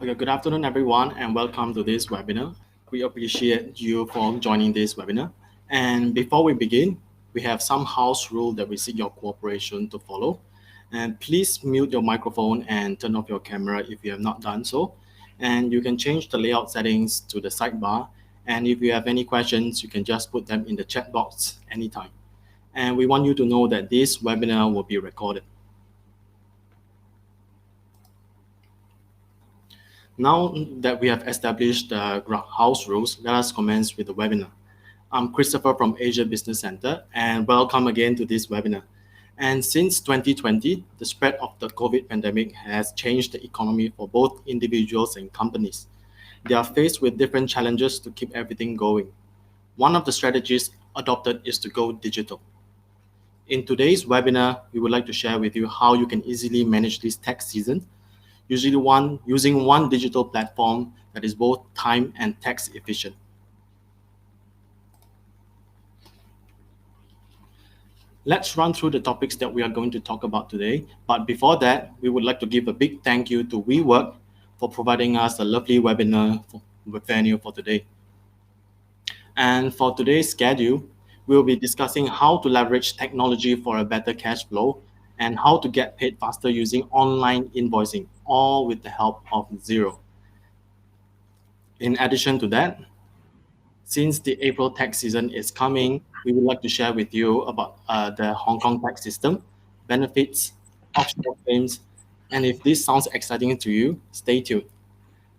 Okay, good afternoon, everyone, and welcome to this webinar. We appreciate you for joining this webinar. And before we begin, we have some house rule that we seek your cooperation to follow. And please mute your microphone and turn off your camera if you have not done so. And you can change the layout settings to the sidebar. And if you have any questions, you can just put them in the chat box anytime. And we want you to know that this webinar will be recorded. Now that we have established the house rules, let us commence with the webinar. I'm Christopher from Asia Business Center, and welcome again to this webinar. And since 2020, the spread of the COVID pandemic has changed the economy for both individuals and companies. They are faced with different challenges to keep everything going. One of the strategies adopted is to go digital. In today's webinar, we would like to share with you how you can easily manage this tax season using one digital platform that is both time and tax efficient. Let's run through the topics that we are going to talk about today. But before that, we would like to give a big thank you to WeWork for providing us a lovely webinar venue for today. And for today's schedule, we'll be discussing how to leverage technology for a better cash flow and how to get paid faster using online invoicing, all with the help of Xero. In addition to that, since the April tax season is coming, we would like to share with you about the Hong Kong tax system, benefits, offshore claims, and if this sounds exciting to you, stay tuned.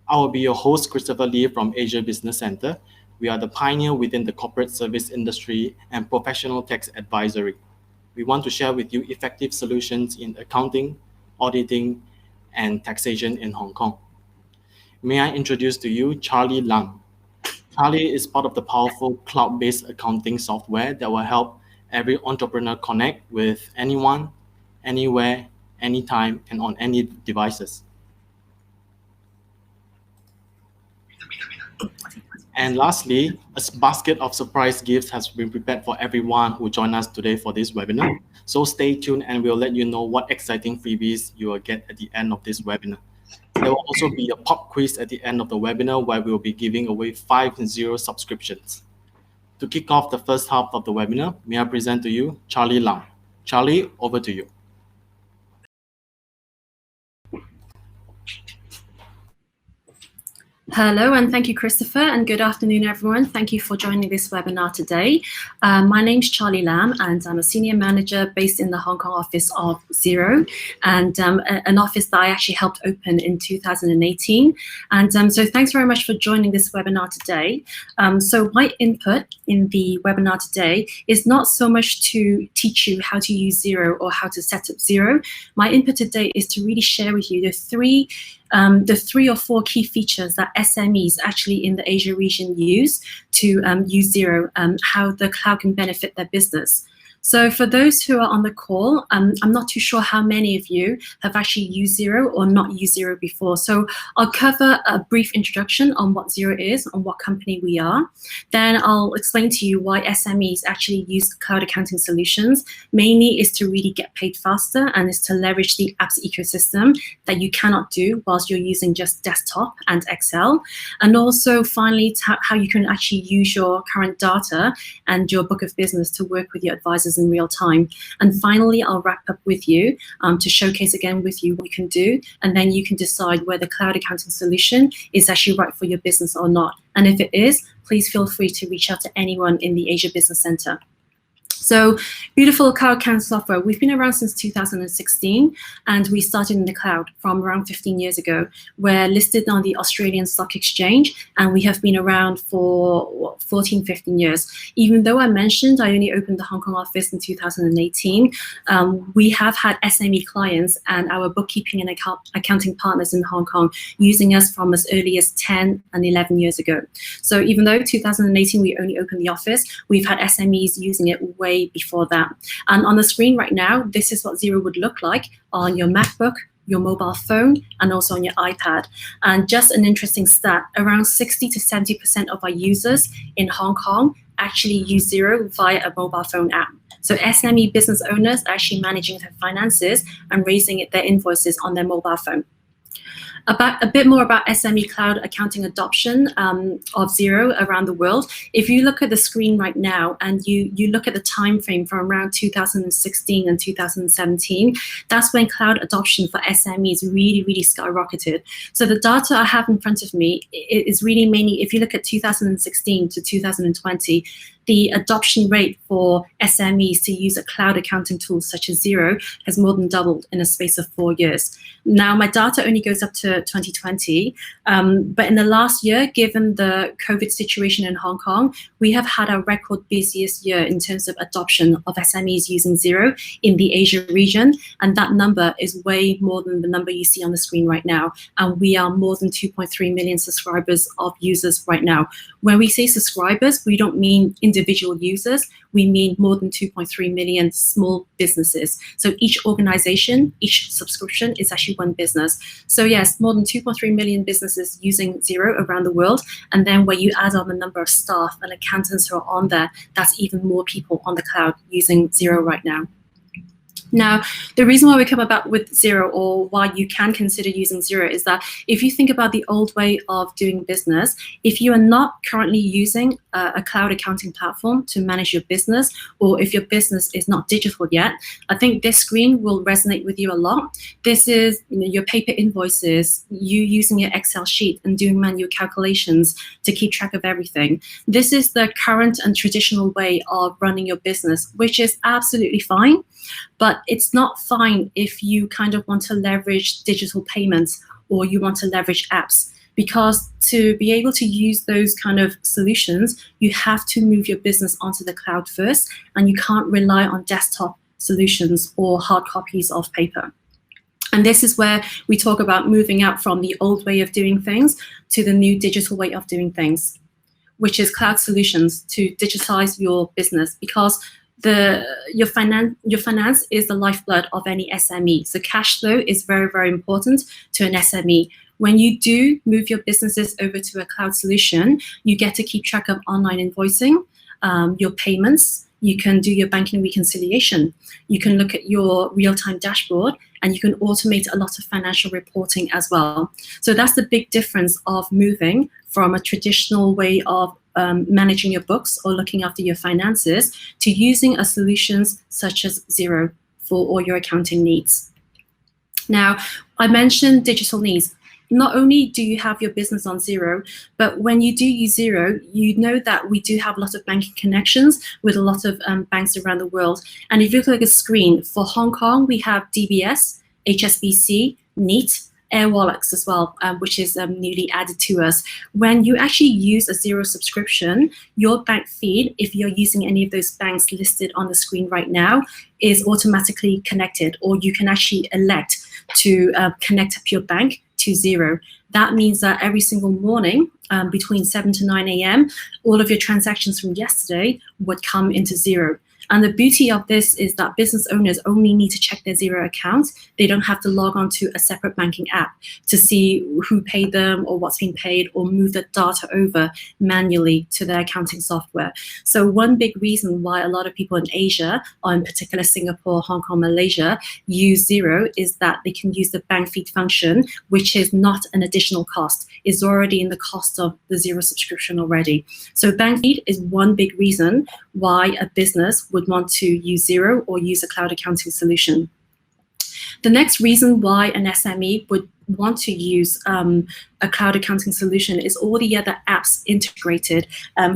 I will be your host, Christopher Lee from Asia Business Center. We are the pioneer within the corporate service industry and professional tax advisory. We want to share with you effective solutions in accounting, auditing, and taxation in Hong Kong. May I introduce to you Charlie Lam. Charlie is part of the powerful cloud-based accounting software that will help every entrepreneur connect with anyone, anywhere, anytime, and on any devices. And lastly, a basket of surprise gifts has been prepared for everyone who joined us today for this webinar. So stay tuned and we'll let you know what exciting freebies you will get at the end of this webinar. There will also be a pop quiz at the end of the webinar where we'll be giving away 5 Xero subscriptions. To kick off the first half of the webinar, may I present to you Charlie Lam. Charlie, over to you. Hello, and thank you, Christopher, and good afternoon, everyone. Thank you for joining this webinar today. My name's Charlie Lam, and I'm a senior manager based in the Hong Kong office of Xero, and an office that I actually helped open in 2018. And so thanks very much for joining this webinar today. So my input in the webinar today is not so much to teach you how to use Xero or how to set up Xero. My input today is to really share with you the three or four key features that SMEs actually in the Asia region use to use Xero, how the cloud can benefit their business. So for those who are on the call, I'm not too sure how many of you have actually used Xero or not used Xero before. So I'll cover a brief introduction on what Xero is, on what company we are. Then I'll explain to you why SMEs actually use cloud accounting solutions. Mainly is to really get paid faster and is to leverage the apps ecosystem that you cannot do whilst you're using just desktop and Excel. And also finally, how you can actually use your current data and your book of business to work with your advisors in real time. And finally, I'll wrap up with you to showcase again with you what you can do, and then you can decide whether cloud accounting solution is actually right for your business or not. And if it is, please feel free to reach out to anyone in the Asia Business Center. So beautiful cloud accounting software. We've been around since 2016, and we started in the cloud from around 15 years ago. We're listed on the Australian Stock Exchange, and we have been around for 14, 15 years. Even though I mentioned I only opened the Hong Kong office in 2018, we have had SME clients and our bookkeeping and accounting partners in Hong Kong using us from as early as 10 and 11 years ago. So even though 2018 we only opened the office, we've had SMEs using it way before that. And on the screen right now, this is what Xero would look like on your MacBook, your mobile phone, and also on your iPad. And just an interesting stat, around 60 to 70% of our users in Hong Kong actually use Xero via a mobile phone app. So SME business owners are actually managing their finances and raising their invoices on their mobile phone. A bit more about SME cloud accounting adoption of Xero around the world. If you look at the screen right now and you look at the time frame from around 2016 and 2017, that's when cloud adoption for SMEs really skyrocketed. So the data I have in front of me is really mainly, if you look at 2016 to 2020, the adoption rate for SMEs to use a cloud accounting tool such as Xero has more than doubled in a space of 4 years. Now, my data only goes up to 2020, but in the last year, given the COVID situation in Hong Kong, we have had our record busiest year in terms of adoption of SMEs using Xero in the Asia region, and that number is way more than the number you see on the screen right now, and we are more than 2.3 million subscribers of users right now. When we say subscribers, we don't mean individual users, we mean more than 2.3 million small businesses. So each organization, each subscription is actually one business. So yes, more than 2.3 million businesses using Xero around the world. And then when you add on the number of staff and accountants who are on there, that's even more people on the cloud using Xero right now. Now, the reason why we come about with Xero, or why you can consider using Xero, is that if you think about the old way of doing business, if you are not currently using a cloud accounting platform to manage your business, or if your business is not digital yet, I think this screen will resonate with you a lot. This is your paper invoices, you using your Excel sheet and doing manual calculations to keep track of everything. This is the current and traditional way of running your business, which is absolutely fine. But it's not fine if you kind of want to leverage digital payments or you want to leverage apps, because to be able to use those kind of solutions, you have to move your business onto the cloud first, and you can't rely on desktop solutions or hard copies of paper. And this is where we talk about moving out from the old way of doing things to the new digital way of doing things, which is cloud solutions to digitize your business, because your finance is the lifeblood of any SME. So cash flow is very important to an SME. When you do move your businesses over to a cloud solution, you get to keep track of online invoicing, your payments. You can do your banking reconciliation. You can look at your real-time dashboard, and you can automate a lot of financial reporting as well. So that's the big difference of moving from a traditional way of managing your books or looking after your finances to using a solutions such as Xero for all your accounting needs. Now, I mentioned digital needs. Not only do you have your business on Xero, but when you do use Xero, you know that we do have a lot of banking connections with a lot of banks around the world. And if you look at the screen, for Hong Kong, we have DBS, HSBC, NEET, Air Wallets as well, which is newly added to us. When you actually use a Xero subscription, your bank feed, if you're using any of those banks listed on the screen right now, is automatically connected, or you can actually elect to connect up your bank to Xero. That means that every single morning between 7 to 9 a.m., all of your transactions from yesterday would come into Xero. And the beauty of this is that business owners only need to check their Xero account. They don't have to log on to a separate banking app to see who paid them or what's been paid, or move the data over manually to their accounting software. So one big reason why a lot of people in Asia, or in particular Singapore, Hong Kong, Malaysia, use Xero is that they can use the bank feed function, which is not an additional cost. It's already in the cost of the Xero subscription already. So bank feed is one big reason why a business would want to use Xero or use a cloud accounting solution. The next reason why an SME would want to use a cloud accounting solution is all the other apps integrated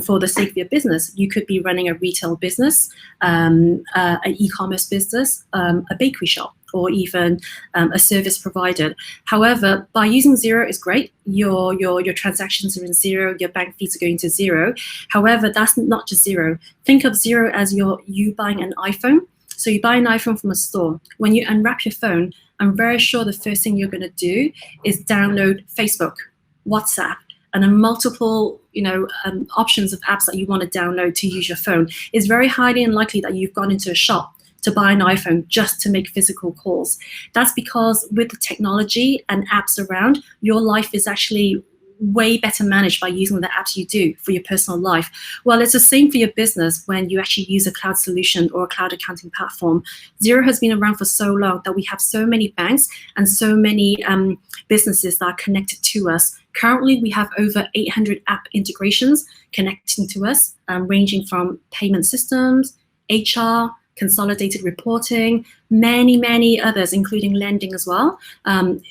for the sake of your business. You could be running a retail business, an e-commerce business, a bakery shop, or even a service provider. However, by using Xero is great. Your transactions are in Xero, your bank feeds are going to Xero. However, that's not just Xero. Think of Xero as you buying an iPhone. So you buy an iPhone from a store. When you unwrap your phone, I'm very sure the first thing you're going to do is download Facebook, WhatsApp, and then multiple options of apps that you want to download to use your phone. It's very highly unlikely that you've gone into a shop to buy an iPhone just to make physical calls. That's because with the technology and apps around, your life is actually way better managed by using the apps you do for your personal life. Well, it's the same for your business when you actually use a cloud solution or a cloud accounting platform. Xero has been around for so long that we have so many banks and so many businesses that are connected to us. Currently, we have over 800 app integrations connecting to us, ranging from payment systems, HR, consolidated reporting, many others, including lending as well,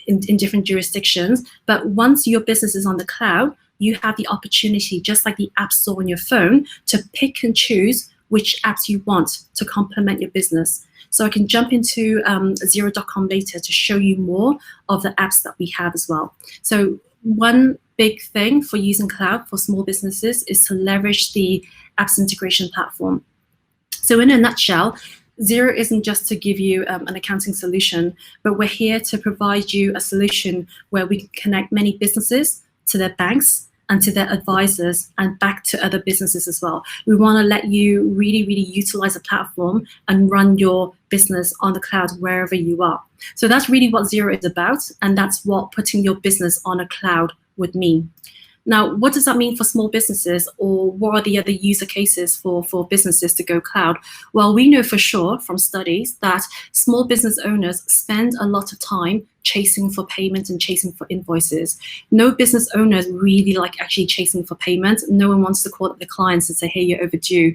in different jurisdictions. But once your business is on the cloud, you have the opportunity, just like the App Store on your phone, to pick and choose which apps you want to complement your business. So I can jump into Xero.com later to show you more of the apps that we have as well. So one big thing for using cloud for small businesses is to leverage the apps integration platform. So in a nutshell, Xero isn't just to give you an accounting solution, but we're here to provide you a solution where we can connect many businesses to their banks and to their advisors and back to other businesses as well. We want to let you really utilize the platform and run your business on the cloud wherever you are. So that's really what Xero is about, and that's what putting your business on a cloud would mean. Now, what does that mean for small businesses, or what are the other user cases for businesses to go cloud? Well, we know for sure from studies that small business owners spend a lot of time chasing for payment and chasing for invoices. No business owners really like actually chasing for payment. No one wants to call up the clients and say, hey, you're overdue,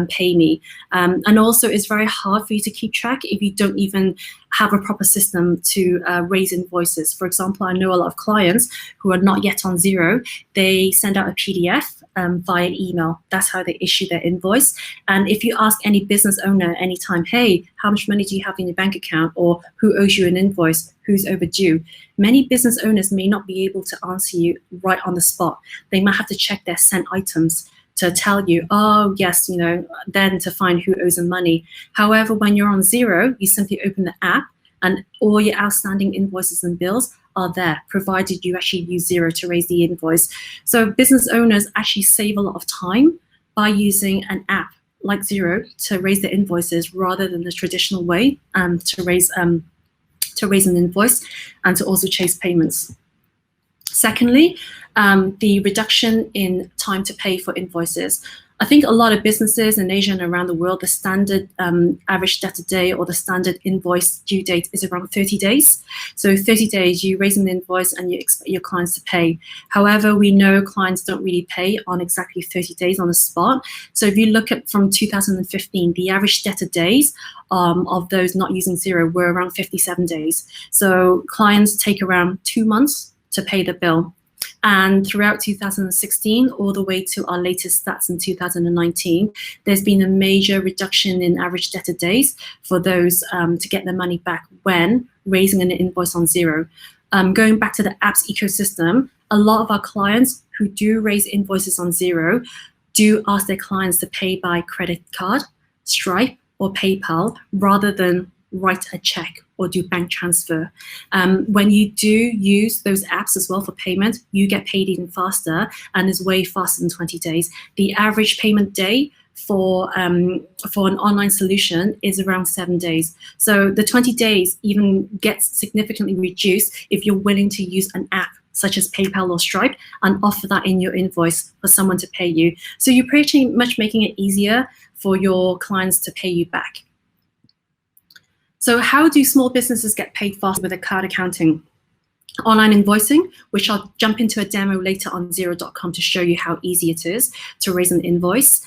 pay me. And also it's very hard for you to keep track if you don't even have a proper system to raise invoices. For example, I know a lot of clients who are not yet on Xero. They send out a PDF via email. That's how they issue their invoice. And if you ask any business owner anytime, hey, how much money do you have in your bank account, or who owes you an invoice, who's overdue, many business owners may not be able to answer you right on the spot. They might have to check their sent items to tell you, oh yes, then to find who owes them money. However, when you're on Xero, you simply open the app and all your outstanding invoices and bills are there, provided you actually use Xero to raise the invoice. So business owners actually save a lot of time by using an app like Xero to raise their invoices rather than the traditional way to raise an invoice and to also chase payments. Secondly, the reduction in time to pay for invoices. I think a lot of businesses in Asia and around the world, the standard average debtor day or the standard invoice due date is around 30 days. So 30 days, you raise an invoice and you expect your clients to pay. However, we know clients don't really pay on exactly 30 days on the spot. So if you look at from 2015, the average debtor days of those not using Xero were around 57 days. So clients take around 2 months to pay the bill. And throughout 2016, all the way to our latest stats in 2019, there's been a major reduction in average debtor days for those to get their money back when raising an invoice on Xero. Going back to the apps ecosystem, a lot of our clients who do raise invoices on Xero do ask their clients to pay by credit card, Stripe, or PayPal rather than write a check or do bank transfer. When you do use those apps as well for payment, you get paid even faster and is way faster than 20 days. The average payment day for an online solution is around 7 days. So the 20 days even gets significantly reduced if you're willing to use an app such as PayPal or Stripe and offer that in your invoice for someone to pay you. So you're pretty much making it easier for your clients to pay you back. So how do small businesses get paid faster with a cloud accounting? Online invoicing, which I'll jump into a demo later on Xero.com to show you how easy it is to raise an invoice.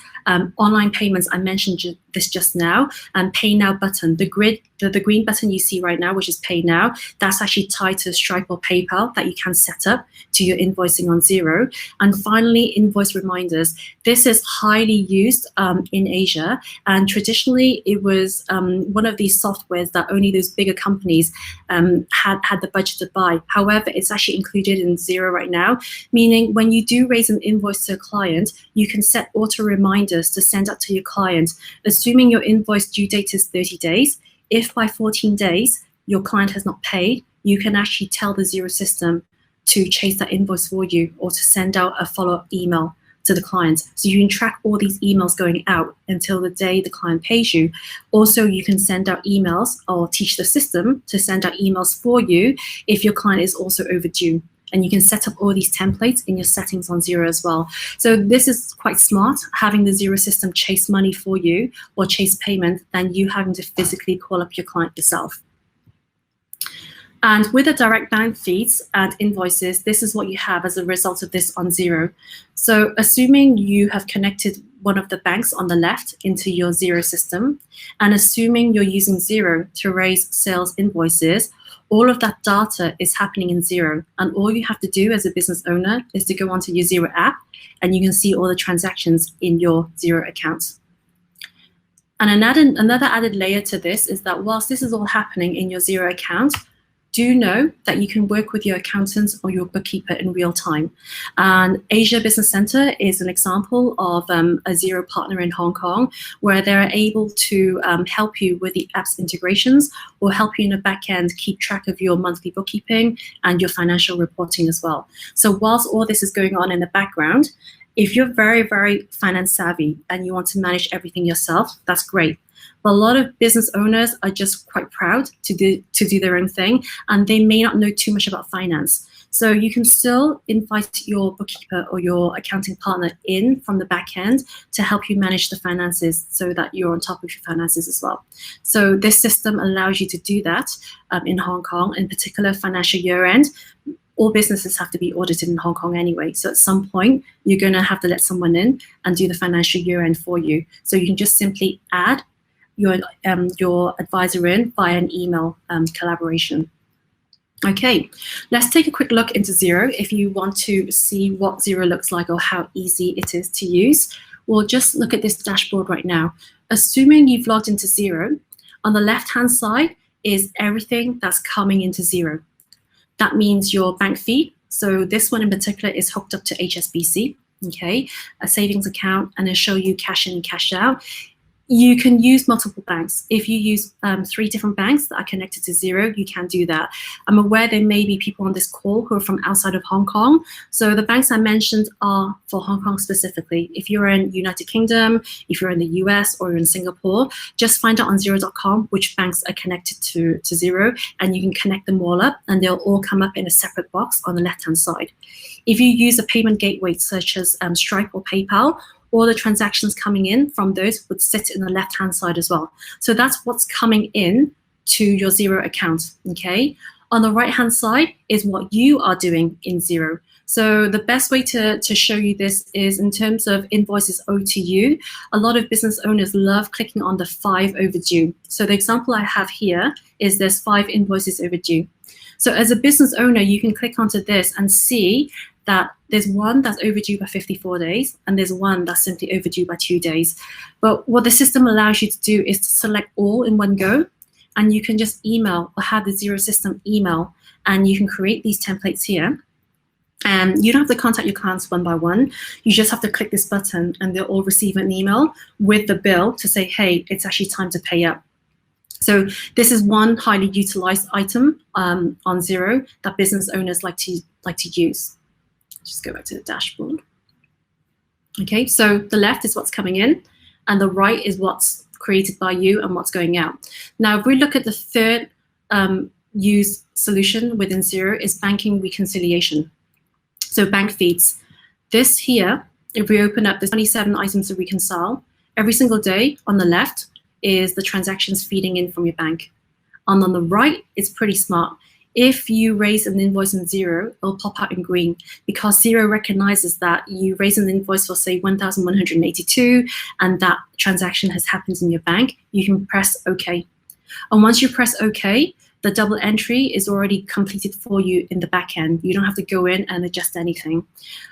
Online payments, I mentioned this just now, and Pay Now button. The green button you see right now, which is Pay Now, that's actually tied to Stripe or PayPal that you can set up to your invoicing on Xero. And finally, invoice reminders. This is highly used in Asia, and traditionally it was one of these softwares that only those bigger companies had the budget to buy. However, it's actually included in Xero right now, meaning when you do raise an invoice to a client, you can set auto reminders to send out to your client. Assuming your invoice due date is 30 days, if by 14 days your client has not paid, you can actually tell the Xero system to chase that invoice for you or to send out a follow-up email to the client. So you can track all these emails going out until the day the client pays you. Also, you can send out emails or teach the system to send out emails for you if your client is also overdue. And you can set up all these templates in your settings on Xero as well. So this is quite smart, having the Xero system chase money for you or chase payment than you having to physically call up your client yourself. And with the direct bank feeds and invoices, this is what you have as a result of this on Xero. So assuming you have connected one of the banks on the left into your Xero system, and assuming you're using Xero to raise sales invoices, all of that data is happening in Xero. And all you have to do as a business owner is to go onto your Xero app, and you can see all the transactions in your Xero account. And another added layer to this is that whilst this is all happening in your Xero account, do know that you can work with your accountants or your bookkeeper in real time. And Asia Business Center is an example of a Xero partner in Hong Kong, where they're able to help you with the app's integrations or help you in the back end keep track of your monthly bookkeeping and your financial reporting as well. So whilst all this is going on in the background, if you're very, very finance savvy and you want to manage everything yourself, that's great. But a lot of business owners are just quite proud to do their own thing, and they may not know too much about finance. So you can still invite your bookkeeper or your accounting partner in from the back end to help you manage the finances so that you're on top of your finances as well. So this system allows you to do that in Hong Kong, in particular financial year end. All businesses have to be audited in Hong Kong anyway. So at some point, you're going to have to let someone in and do the financial year end for you. So you can just simply add your advisor in via an email collaboration. Okay, let's take a quick look into Xero. If you want to see what Xero looks like or how easy it is to use, we'll just look at this dashboard right now. Assuming you've logged into Xero, on the left-hand side is everything that's coming into Xero. That means your bank feed. So this one in particular is hooked up to HSBC, okay, a savings account, and it'll show you cash in and cash out. You can use multiple banks. If you use 3 different banks that are connected to Xero, you can do that. I'm aware there may be people on this call who are from outside of Hong Kong. So the banks I mentioned are for Hong Kong specifically. If you're in United Kingdom, if you're in the US or in Singapore, just find out on Xero.com which banks are connected to Xero, and you can connect them all up, and they'll all come up in a separate box on the left-hand side. If you use a payment gateway such as Stripe or PayPal, all the transactions coming in from those would sit in the left-hand side as well. So that's what's coming in to your Xero account, okay? On the right-hand side is what you are doing in Xero. So the best way to show you this is in terms of invoices owed to you. A lot of business owners love clicking on the 5 overdue. So the example I have here is there's 5 invoices overdue. So as a business owner, you can click onto this and see that there's one that's overdue by 54 days and there's one that's simply overdue by 2 days. But what the system allows you to do is to select all in one go, and you can just email or have the Xero system email, and you can create these templates here. And you don't have to contact your clients one by one. You just have to click this button and they'll all receive an email with the bill to say, hey, it's actually time to pay up. So this is one highly utilized item on Xero that business owners like to use. Just go back to the dashboard. Okay, so the left is what's coming in, and the right is what's created by you and what's going out. Now, if we look at the third used solution within Xero is banking reconciliation. So bank feeds. This here, if we open up, there's 27 items to reconcile. Every single day on the left is the transactions feeding in from your bank. And on the right, it's pretty smart. If you raise an invoice in Xero, it'll pop out in green because Xero recognizes that you raise an invoice for, say, 1,182 and that transaction has happened in your bank. You can press OK. And once you press OK, the double entry is already completed for you in the back end. You don't have to go in and adjust anything.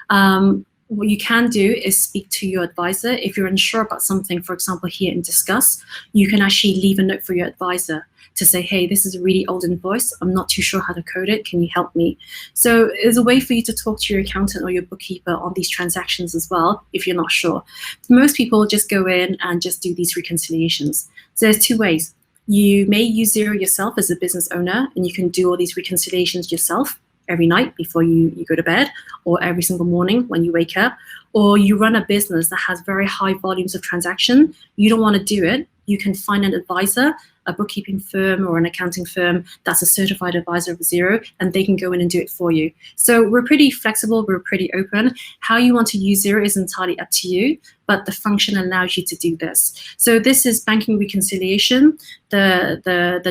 What you can do is speak to your advisor. If you're unsure about something, for example, here in Discuss, you can actually leave a note for your advisor to say, hey, this is a really old invoice. I'm not too sure how to code it. Can you help me? So there's a way for you to talk to your accountant or your bookkeeper on these transactions as well, if you're not sure. Most people just go in and just do these reconciliations. So there's 2 ways. You may use Xero yourself as a business owner, and you can do all these reconciliations yourself every night before you go to bed, or every single morning when you wake up. Or you run a business that has very high volumes of transaction. You don't want to do it. you can find an advisor, a bookkeeping firm or an accounting firm that's a certified advisor of Xero, and they can go in and do it for you. So we're pretty flexible, we're pretty open. How you want to use Xero is entirely up to you, but the function allows you to do this. So this is banking reconciliation, the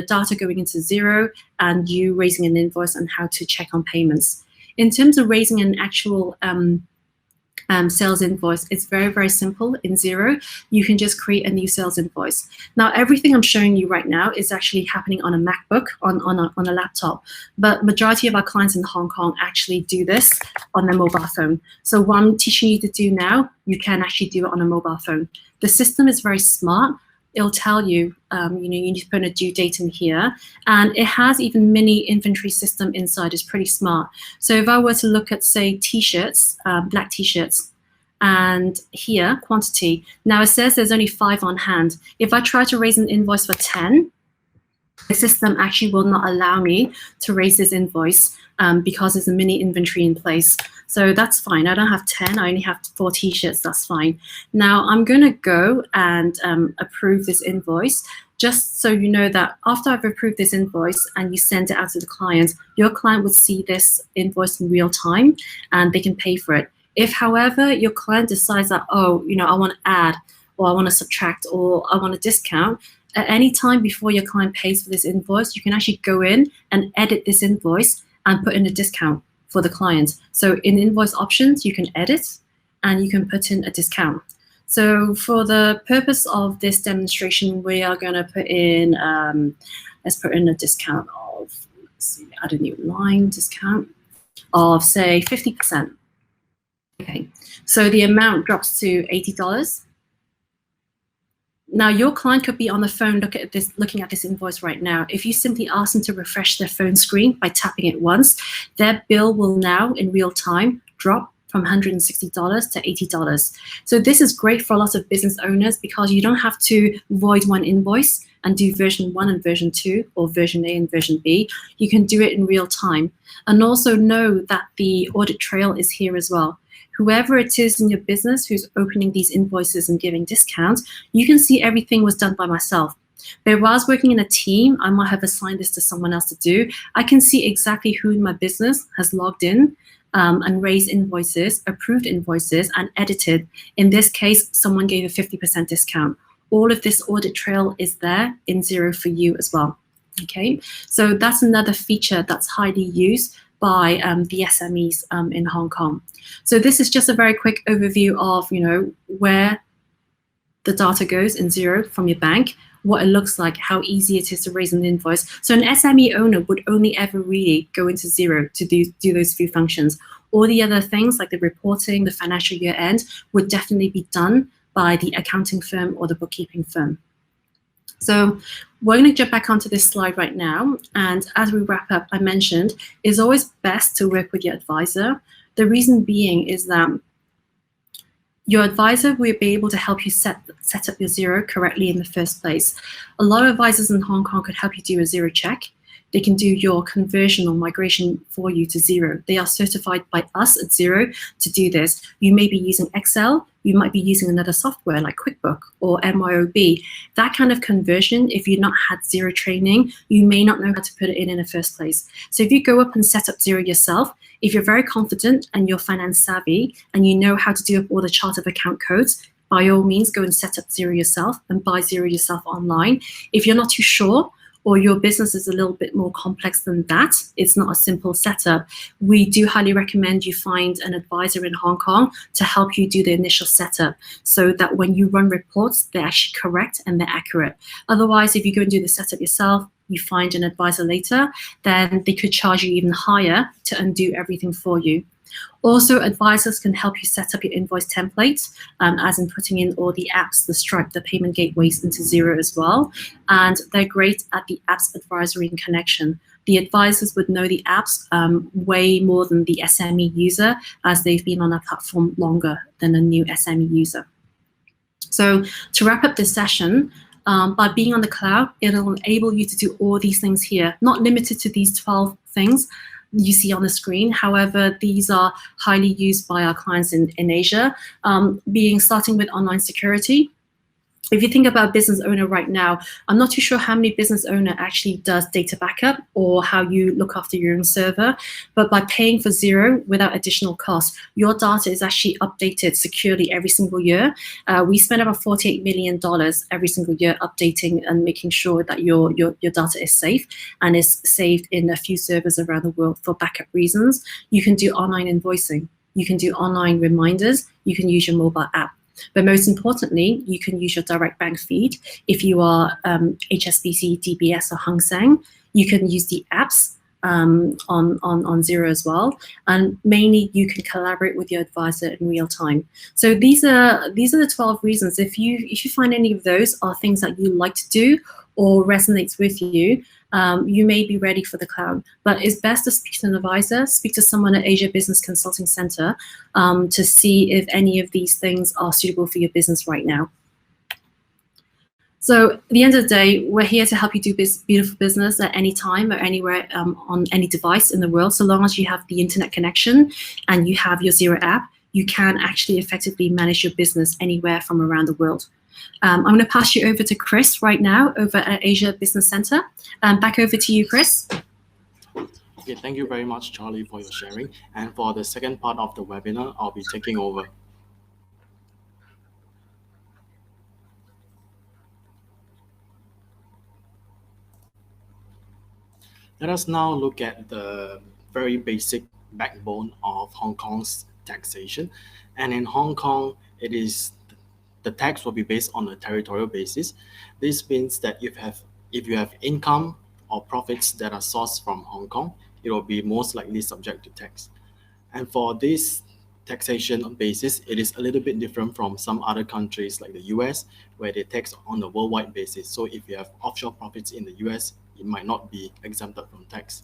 data going into Xero, and you raising an invoice and how to check on payments. In terms of raising an actual sales invoice, it's very, very simple in Xero. You can just create a new sales invoice. Now, everything I'm showing you right now is actually happening on a MacBook, on a laptop, but majority of our clients in Hong Kong actually do this on their mobile phone. So what I'm teaching you to do now, you can actually do it on a mobile phone. The system is very smart. It'll tell you, you need to put a due date in here, and it has even mini inventory system inside. It's pretty smart. So if I were to look at, say, t-shirts, black t-shirts, and here, quantity, now it says there's only 5 on hand. If I try to raise an invoice for 10, the system actually will not allow me to raise this invoice because there's a mini inventory in place. So that's fine. I don't have 10, I only have 4 t-shirts, that's fine. Now I'm gonna go and approve this invoice, just so you know that after I've approved this invoice and you send it out to the client, your client would see this invoice in real time and they can pay for it. If, however, your client decides that, oh, I want to add, or I want to subtract, or I want to discount, at any time before your client pays for this invoice, you can actually go in and edit this invoice and put in a discount for the client. So in invoice options, you can edit and you can put in a discount. So for the purpose of this demonstration, we are going to put in, let's put in a discount of, let's see, add a new line discount of, say, 50%. Okay, so the amount drops to $80. Now your client could be on the phone looking at this invoice right now. If you simply ask them to refresh their phone screen by tapping it once, their bill will now in real time drop from $160 to $80. So this is great for a lot of business owners because you don't have to void one invoice and do version 1 and version 2 or version A and version B. You can do it in real time. And also know that the audit trail is here as well. Whoever it is in your business who's opening these invoices and giving discounts, you can see everything was done by myself. But if I was working in a team, I might have assigned this to someone else to do. I can see exactly who in my business has logged in and raised invoices, approved invoices, and edited. In this case, someone gave a 50% discount. All of this audit trail is there in Xero for you as well. Okay, so that's another feature that's highly used by the SMEs in Hong Kong. So this is just a very quick overview of, where the data goes in Xero from your bank, what it looks like, how easy it is to raise an invoice. So an SME owner would only ever really go into Xero to do those few functions. All the other things like the reporting, the financial year end would definitely be done by the accounting firm or the bookkeeping firm. So we're going to jump back onto this slide right now. And as we wrap up, I mentioned it's always best to work with your advisor. The reason being is that your advisor will be able to help you set up your Xero correctly in the first place. A lot of advisors in Hong Kong could help you do a Xero check. They can do your conversion or migration for you to Xero. They are certified by us at Xero to do this. You may be using Excel, you might be using another software like QuickBook or MYOB. That kind of conversion, if you've not had Xero training, you may not know how to put it in the first place. So if you go up and set up Xero yourself, if you're very confident and you're finance savvy and you know how to do up all the chart of account codes, by all means, go and set up Xero yourself and buy Xero yourself online. If you're not too sure, or your business is a little bit more complex than that, it's not a simple setup, we do highly recommend you find an advisor in Hong Kong to help you do the initial setup so that when you run reports, they're actually correct and they're accurate. Otherwise, if you go and do the setup yourself, you find an advisor later, then they could charge you even higher to undo everything for you. Also, advisors can help you set up your invoice templates, as in putting in all the apps, the Stripe, the payment gateways into Xero as well. And they're great at the apps advisory and connection. The advisors would know the apps way more than the SME user, as they've been on a platform longer than a new SME user. So to wrap up this session, by being on the cloud, it'll enable you to do all these things here, not limited to these 12 things you see on the screen. However, these are highly used by our clients in Asia, starting with online security. if you think about business owner right now, I'm not too sure how many business owner actually does data backup or how you look after your own server, but by paying for Xero without additional cost, your data is actually updated securely every single year. We spend about $48 million every single year updating and making sure that your data is safe and is saved in a few servers around the world for backup reasons. You can do online invoicing. You can do online reminders. You can use your mobile app. But most importantly, you can use your direct bank feed. If you are HSBC, DBS, or Hang Seng, you can use the apps on Xero as well. And mainly, you can collaborate with your advisor in real time. So these are the 12 reasons. If you find any of those are things that you like to do or resonates with you, you may be ready for the cloud. But it's best to speak to an advisor, speak to someone at Asia Business Consulting Center to see if any of these things are suitable for your business right now. So at the end of the day, we're here to help you do beautiful business at any time or anywhere on any device in the world. So long as you have the internet connection and you have your Xero app, you can actually effectively manage your business anywhere from around the world. I'm going to pass you over to Chris right now over at Asia Business Center. Back over to you, Chris. Okay, thank you very much, Charlie, for your sharing. And for the second part of the webinar, I'll be taking over. Let us now look at the very basic backbone of Hong Kong's taxation. And in Hong Kong, the tax will be based on a territorial basis. This means that if you have income or profits that are sourced from Hong Kong, it will be most likely subject to tax. And for this taxation basis, it is a little bit different from some other countries like the US, where they tax on a worldwide basis. So if you have offshore profits in the US, it might not be exempted from tax.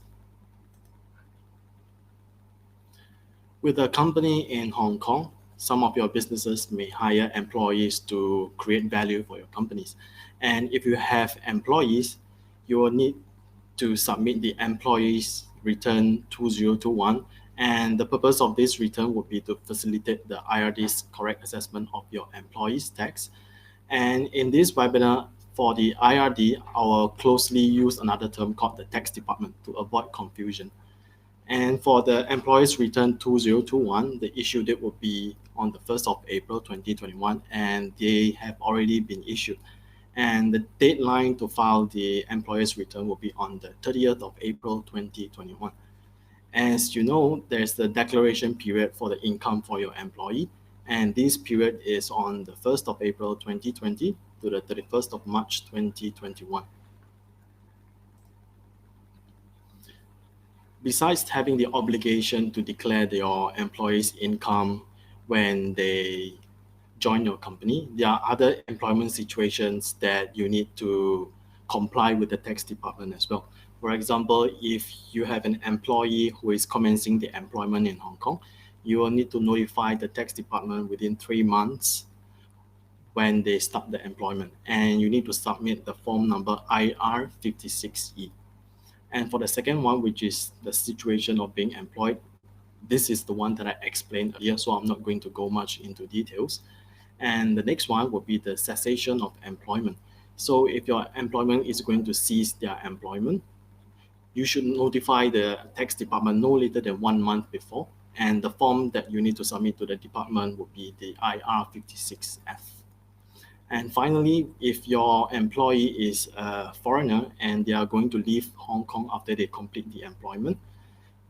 With a company in Hong Kong, some of your businesses may hire employees to create value for your companies. And if you have employees, you will need to submit the employees return 2021. And the purpose of this return would be to facilitate the IRD's correct assessment of your employees' tax. And in this webinar, for the IRD, I will closely use another term called the tax department to avoid confusion. And for the employees return 2021, the issue date will be on the 1st of April 2021, and they have already been issued. And the deadline to file the employees return will be on the 30th of April 2021. As you know, there's the declaration period for the income for your employee, and this period is on the 1st of April 2020 to the 31st of March 2021. Besides having the obligation to declare your employees' income when they join your company, there are other employment situations that you need to comply with the tax department as well. For example, if you have an employee who is commencing the employment in Hong Kong, you will need to notify the tax department within 3 months when they start the employment, and you need to submit the form number IR56E. And for the second one, which is the situation of being employed, this is the one that I explained earlier, so I'm not going to go much into details. And the next one will be the cessation of employment. So if your employment is going to cease their employment, you should notify the tax department no later than 1 month before. And the form that you need to submit to the department will be the IR56F. And finally, if your employee is a foreigner and they are going to leave Hong Kong after they complete the employment,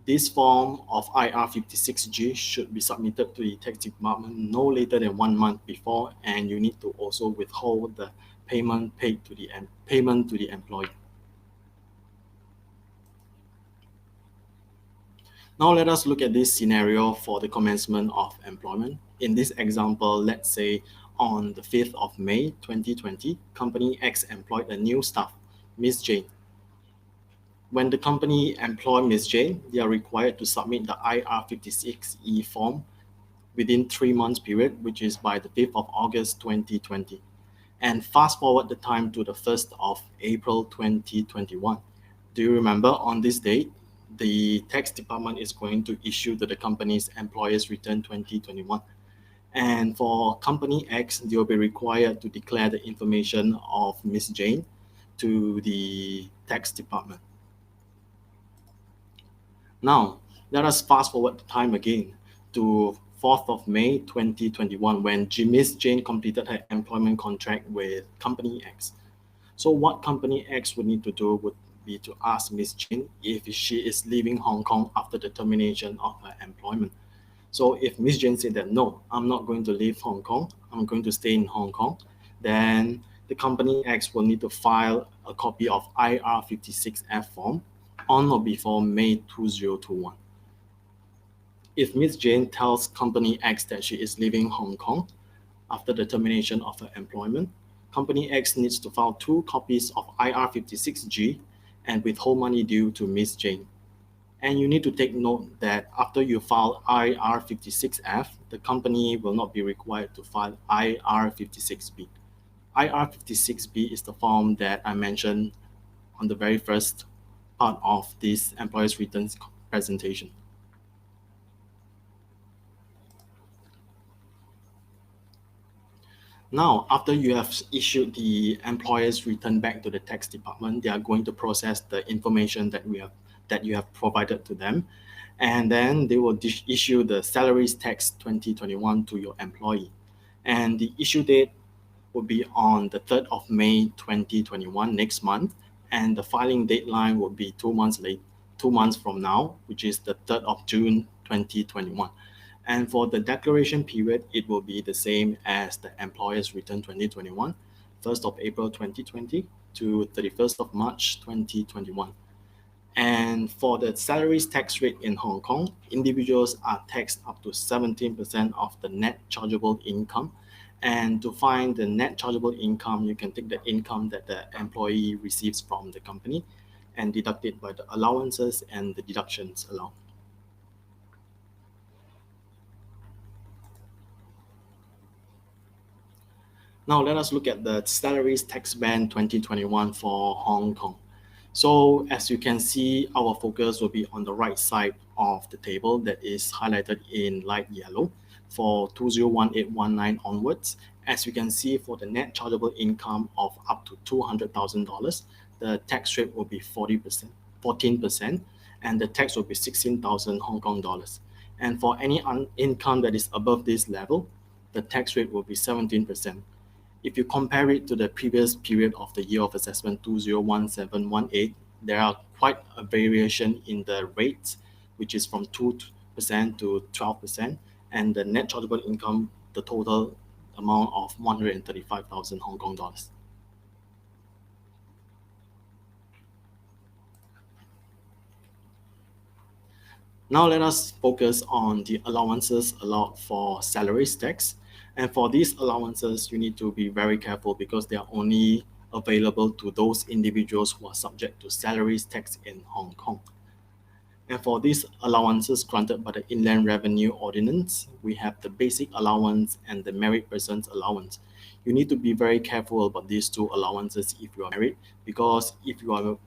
this form of IR56G should be submitted to the tax department no later than 1 month before, and you need to also withhold the payment to the employee. Now let us look at this scenario for the commencement of employment. In this example, let's say on the 5th of May 2020, company X employed a new staff, Miss Jane. When the company employed Ms. Jane, they are required to submit the IR56E form within 3 months period, which is by the 5th of August 2020. And fast forward the time to the 1st of April 2021. Do you remember on this date, the tax department is going to issue to the company's employer's return 2021. And for company X, they will be required to declare the information of Miss Jane to the tax department. Now, let us fast forward the time again to 4th of May 2021 when Miss Jane completed her employment contract with Company X. So what Company X would need to do would be to ask Miss Jane if she is leaving Hong Kong after the termination of her employment. So if Miss Jane said that, no, I'm not going to leave Hong Kong, I'm going to stay in Hong Kong, then the Company X will need to file a copy of IR56F form on or before May 2021. If Miss Jane tells Company X that she is leaving Hong Kong after the termination of her employment, Company X needs to file 2 copies of IR56G and withhold money due to Miss Jane. And you need to take note that after you file IR56F, the company will not be required to file IR56B. IR56B is the form that I mentioned on the very first part of this employer's returns presentation. Now, after you have issued the employer's return back to the tax department, they are going to process the information that you have provided to them, and then they will issue the Salaries Tax 2021 to your employee. And the issue date will be on the 3rd of May 2021, next month, and the filing deadline will be 2 months from now, which is the 3rd of June 2021. And for the declaration period, it will be the same as the employer's return 2021, 1st of April 2020 to 31st of March 2021. And for the salaries tax rate in Hong Kong, individuals are taxed up to 17% of the net chargeable income. And to find the net chargeable income, you can take the income that the employee receives from the company and deduct it by the allowances and the deductions allowed. Now let us look at the Salaries Tax Ban 2021 for Hong Kong. So as you can see, our focus will be on the right side of the table that is highlighted in light yellow for 2018-19 onwards. As you can see, for the net chargeable income of up to $200,000, the tax rate will be 14%, and the tax will be 16,000 Hong Kong dollars. And for any income that is above this level, the tax rate will be 17%. If you compare it to the previous period of the year of assessment 2017-18, there are quite a variation in the rates, which is from 2% to 12%, and the net chargeable income, the total amount of 135,000 Hong Kong dollars. Now let us focus on the allowances allowed for salaries tax. And for these allowances, you need to be very careful because they are only available to those individuals who are subject to salaries tax in Hong Kong. And for these allowances granted by the Inland Revenue Ordinance, we have the basic allowance and the married person's allowance. You need to be very careful about these 2 allowances if you are married, because if you are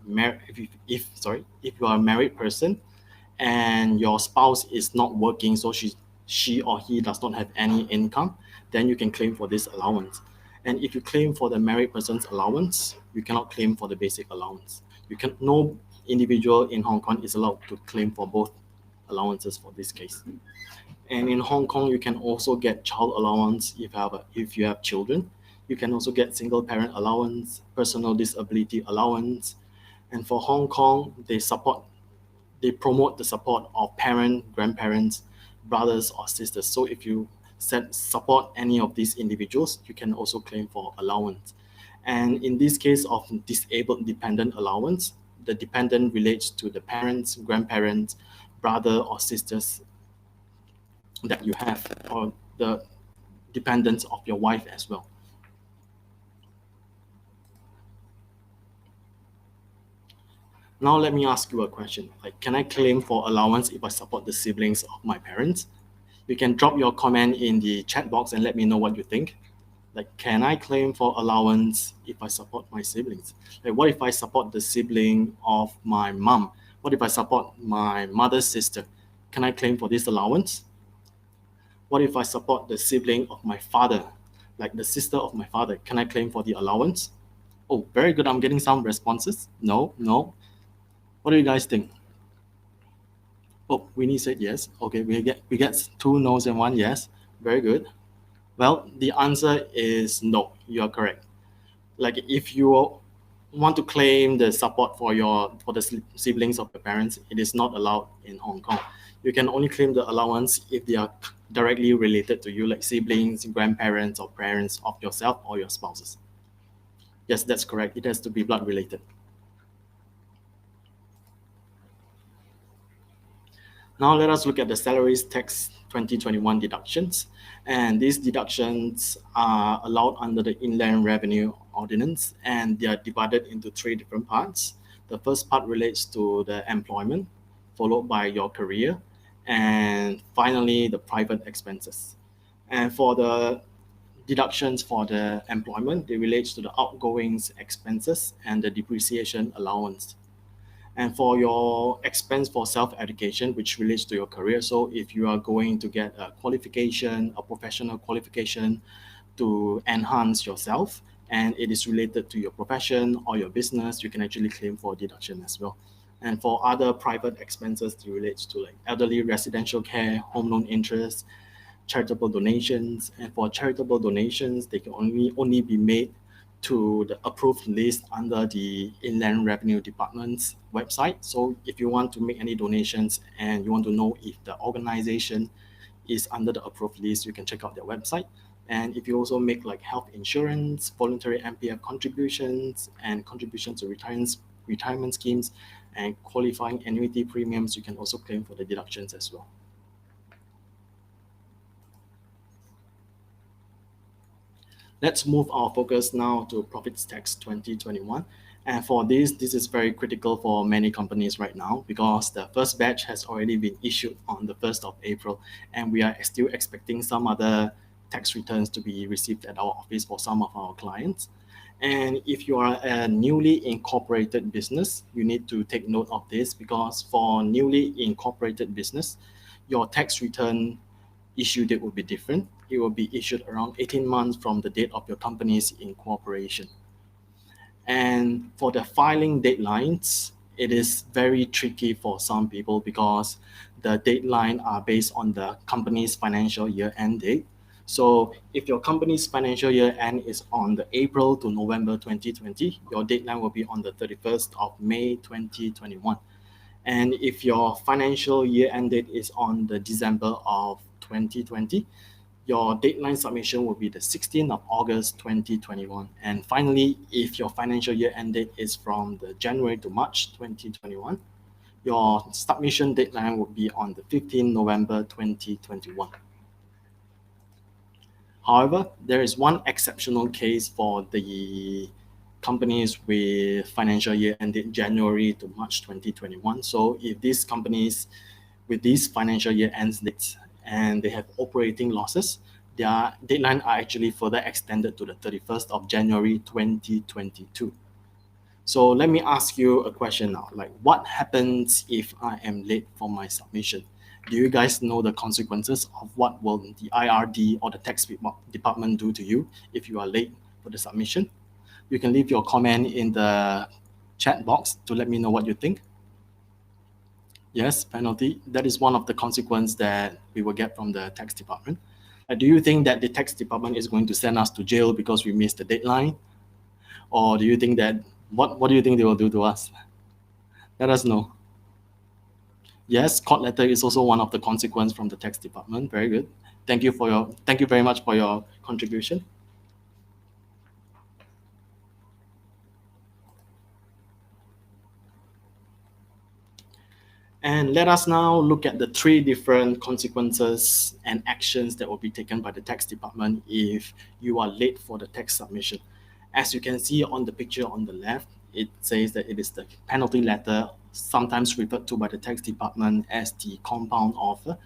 a married person and your spouse is not working, so she or he does not have any income, then you can claim for this allowance. And if you claim for the married person's allowance, you cannot claim for the basic allowance. No individual in Hong Kong is allowed to claim for both allowances for this case. And in Hong Kong, you can also get child allowance if you have children. You can also get single parent allowance, personal disability allowance. And for Hong Kong, they promote the support of parents, grandparents, brothers or sisters. So if you support any of these individuals, you can also claim for allowance. And in this case of disabled dependent allowance, the dependent relates to the parents, grandparents, brother or sisters that you have, or the dependents of your wife as well. Now let me ask you a question. Can I claim for allowance if I support the siblings of my parents? You can drop your comment in the chat box and let me know what you think. Can I claim for allowance if I support my siblings? What if I support the sibling of my mom? What if I support my mother's sister? Can I claim for this allowance? What if I support the sibling of my father, like the sister of my father? Can I claim for the allowance? Oh, very good. I'm getting some responses. No, no. What do you guys think? Oh, Winnie said yes. Okay, we get two no's and one yes. Very good. Well, the answer is no. You are correct. Like if you want to claim the support for the siblings of your parents, it is not allowed in Hong Kong. You can only claim the allowance if they are directly related to you, like siblings, grandparents, or parents of yourself or your spouses. Yes, that's correct. It has to be blood related. Now let us look at the Salaries Tax 2021 deductions. And these deductions are allowed under the Inland Revenue Ordinance, and they are divided into three different parts. The first part relates to the employment, followed by your career, and finally the private expenses. And for the deductions for the employment, they relate to the outgoings expenses and the depreciation allowance. And for your expense for self-education, which relates to your career, so if you are going to get a qualification, a professional qualification to enhance yourself, and it is related to your profession or your business, you can actually claim for deduction as well. And for other private expenses, it relates to like elderly residential care, home loan interest, charitable donations. And for charitable donations, they can only be made to the approved list under the Inland Revenue Department's website. So if you want to make any donations and you want to know if the organization is under the approved list, you can check out their website. And if you also make like health insurance, voluntary MPF contributions, and contributions to retirement schemes, and qualifying annuity premiums, you can also claim for the deductions as well. Let's move our focus now to Profits Tax 2021. And for this is very critical for many companies right now because the first batch has already been issued on the 1st of April, and we are still expecting some other tax returns to be received at our office for some of our clients. And if you are a newly incorporated business, you need to take note of this because for newly incorporated business, your tax return issue date will be different. It will be issued around 18 months from the date of your company's incorporation. And for the filing deadlines, it is very tricky for some people because the deadline are based on the company's financial year end date. So if your company's financial year end is on the April to November 2020, your deadline will be on the 31st of May 2021. And if your financial year end date is on the December of 2020, your deadline submission will be the 16th of August 2021. And finally, if your financial year end date is from the January to March 2021, your submission deadline will be on the 15th November 2021. However, there is one exceptional case for the companies with financial year ended January to March 2021. So if these companies with these financial year ends dates and they have operating losses, their deadline are actually further extended to the 31st of January 2022. So let me ask you a question now. Like, what happens if I am late for my submission? Do you guys know the consequences of what will the IRD or the tax department do to you if you are late for the submission? You can leave your comment in the chat box to let me know what you think. Yes, penalty. That is one of the consequences that we will get from the tax department. Do you think that the tax department is going to send us to jail because we missed the deadline? Or do you think that, what do you think they will do to us? Let us know. Yes, court letter is also one of the consequences from the tax department. Very good. Thank you very much for your contribution. And let us now look at the three different consequences and actions that will be taken by the tax department if you are late for the tax submission. As you can see on the picture on the left, it says that it is the penalty letter, sometimes referred to by the tax department as the compound offer.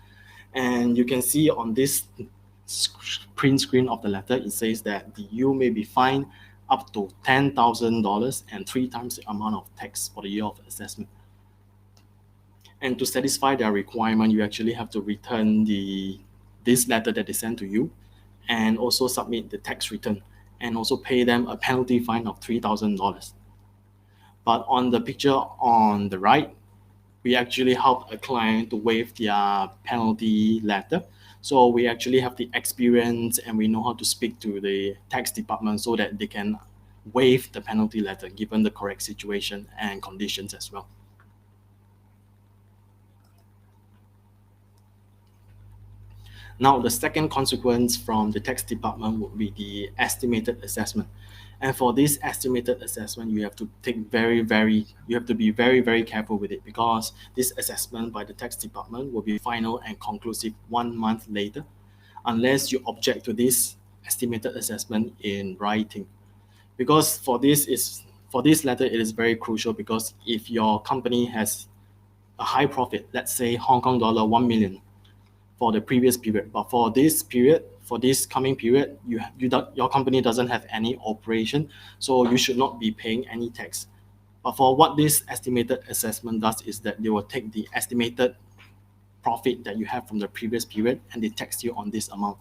And you can see on this print screen of the letter, it says that you may be fined up to $10,000 and 3 times the amount of tax for the year of assessment. And to satisfy their requirement, you actually have to return the this letter that they send to you, and also submit the tax return, and also pay them a penalty fine of $3,000. But on the picture on the right, we actually help a client to waive their penalty letter. So we actually have the experience and we know how to speak to the tax department so that they can waive the penalty letter given the correct situation and conditions as well. Now, the second consequence from the tax department would be the estimated assessment. And for this estimated assessment, you have to be very, very careful with it, because this assessment by the tax department will be final and conclusive 1 month later, unless you object to this estimated assessment in writing. Because for this letter, it is very crucial, because if your company has a high profit, let's say Hong Kong dollar 1 million for the previous period, but for this coming period, your company doesn't have any operation, so you should not be paying any tax. But for what this estimated assessment does is that they will take the estimated profit that you have from the previous period and they tax you on this amount,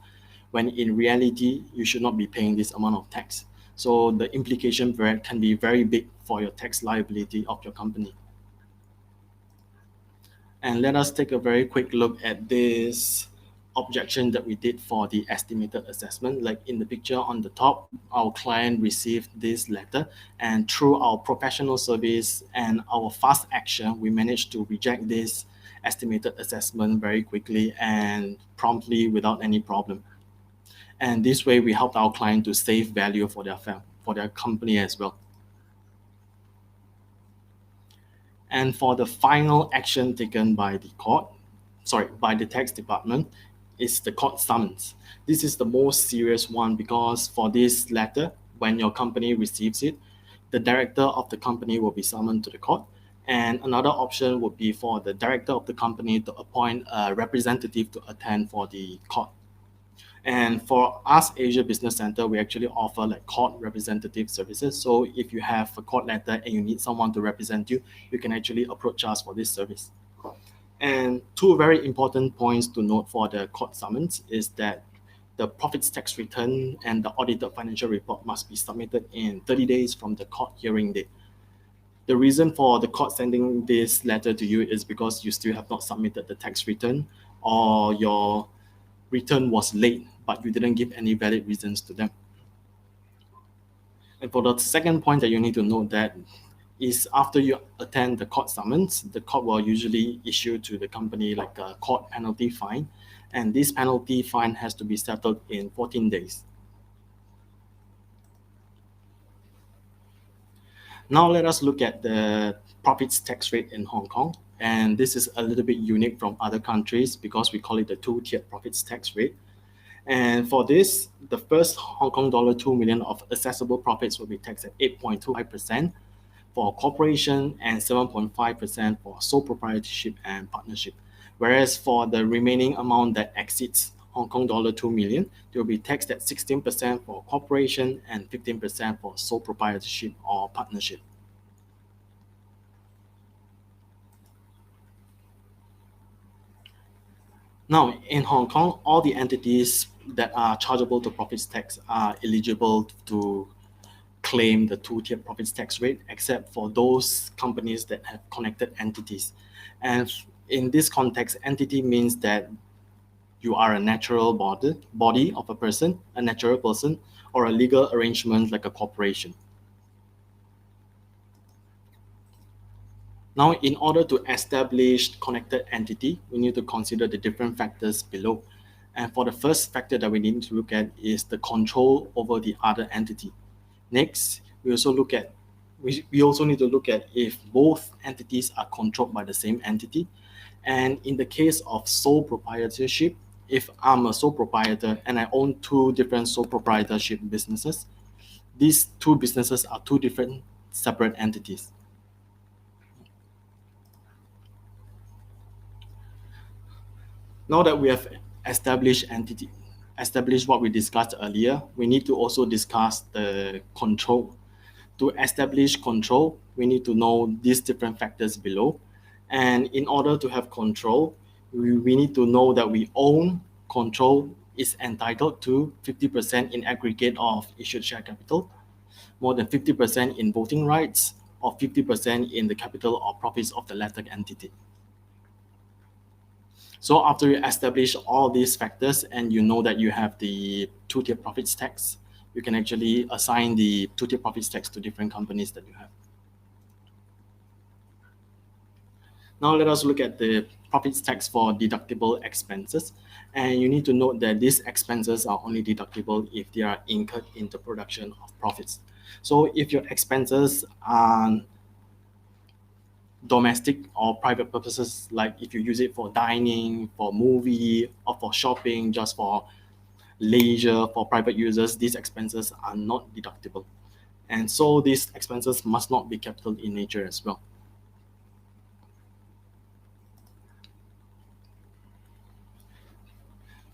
when in reality you should not be paying this amount of tax. So the implication can be very big for your tax liability of your company. And let us take a very quick look at this objection that we did for the estimated assessment. Like in the picture on the top, our client received this letter, and through our professional service and our fast action, we managed to reject this estimated assessment very quickly and promptly without any problem. And this way we helped our client to save value for their company as well. And for the final action taken by the tax department, is the court summons. This is the most serious one, because for this letter, when your company receives it, the director of the company will be summoned to the court. And another option would be for the director of the company to appoint a representative to attend for the court. And for us, Asia Business Center, we actually offer like court representative services. So if you have a court letter and you need someone to represent you, you can actually approach us for this service. And two very important points to note for the court summons is that the profits tax return and the audited financial report must be submitted in 30 days from the court hearing date. The reason for the court sending this letter to you is because you still have not submitted the tax return, or your return was late, but you didn't give any valid reasons to them. And for the second point that you need to note, that is after you attend the court summons, the court will usually issue to the company like a court penalty fine, and this penalty fine has to be settled in 14 days. Now let us look at the profits tax rate in Hong Kong. And this is a little bit unique from other countries because we call it the two-tiered profits tax rate. And for this, the first Hong Kong dollar 2 million of assessable profits will be taxed at 8.25% for corporation and 7.5% for sole proprietorship and partnership. Whereas for the remaining amount that exceeds Hong Kong dollar 2 million, they will be taxed at 16% for corporation and 15% for sole proprietorship or partnership. Now, in Hong Kong, all the entities that are chargeable to profits tax are eligible to claim the two-tiered profits tax rate, except for those companies that have connected entities. And in this context, entity means that you are a natural body of a person, a natural person, or a legal arrangement like a corporation. Now, in order to establish connected entity, we need to consider the different factors below. And for the first factor that we need to look at is the control over the other entity. Next, we also need to look at if both entities are controlled by the same entity. And in the case of sole proprietorship, if I'm a sole proprietor and I own two different sole proprietorship businesses, these two businesses are two different separate entities. Now that we have established what we discussed earlier, we need to also discuss the control. To establish control, we need to know these different factors below. And in order to have control, we need to know that we own control is entitled to 50% in aggregate of issued share capital, more than 50% in voting rights, or 50% in the capital or profits of the latter entity. So after you establish all these factors and you know that you have the two-tier profits tax, you can actually assign the two-tier profits tax to different companies that you have. Now let us look at the profits tax for deductible expenses. And you need to note that these expenses are only deductible if they are incurred in the production of profits. So if your expenses are domestic or private purposes, like if you use it for dining, for movie, or for shopping, just for leisure, for private users, these expenses are not deductible. And so these expenses must not be capital in nature as well.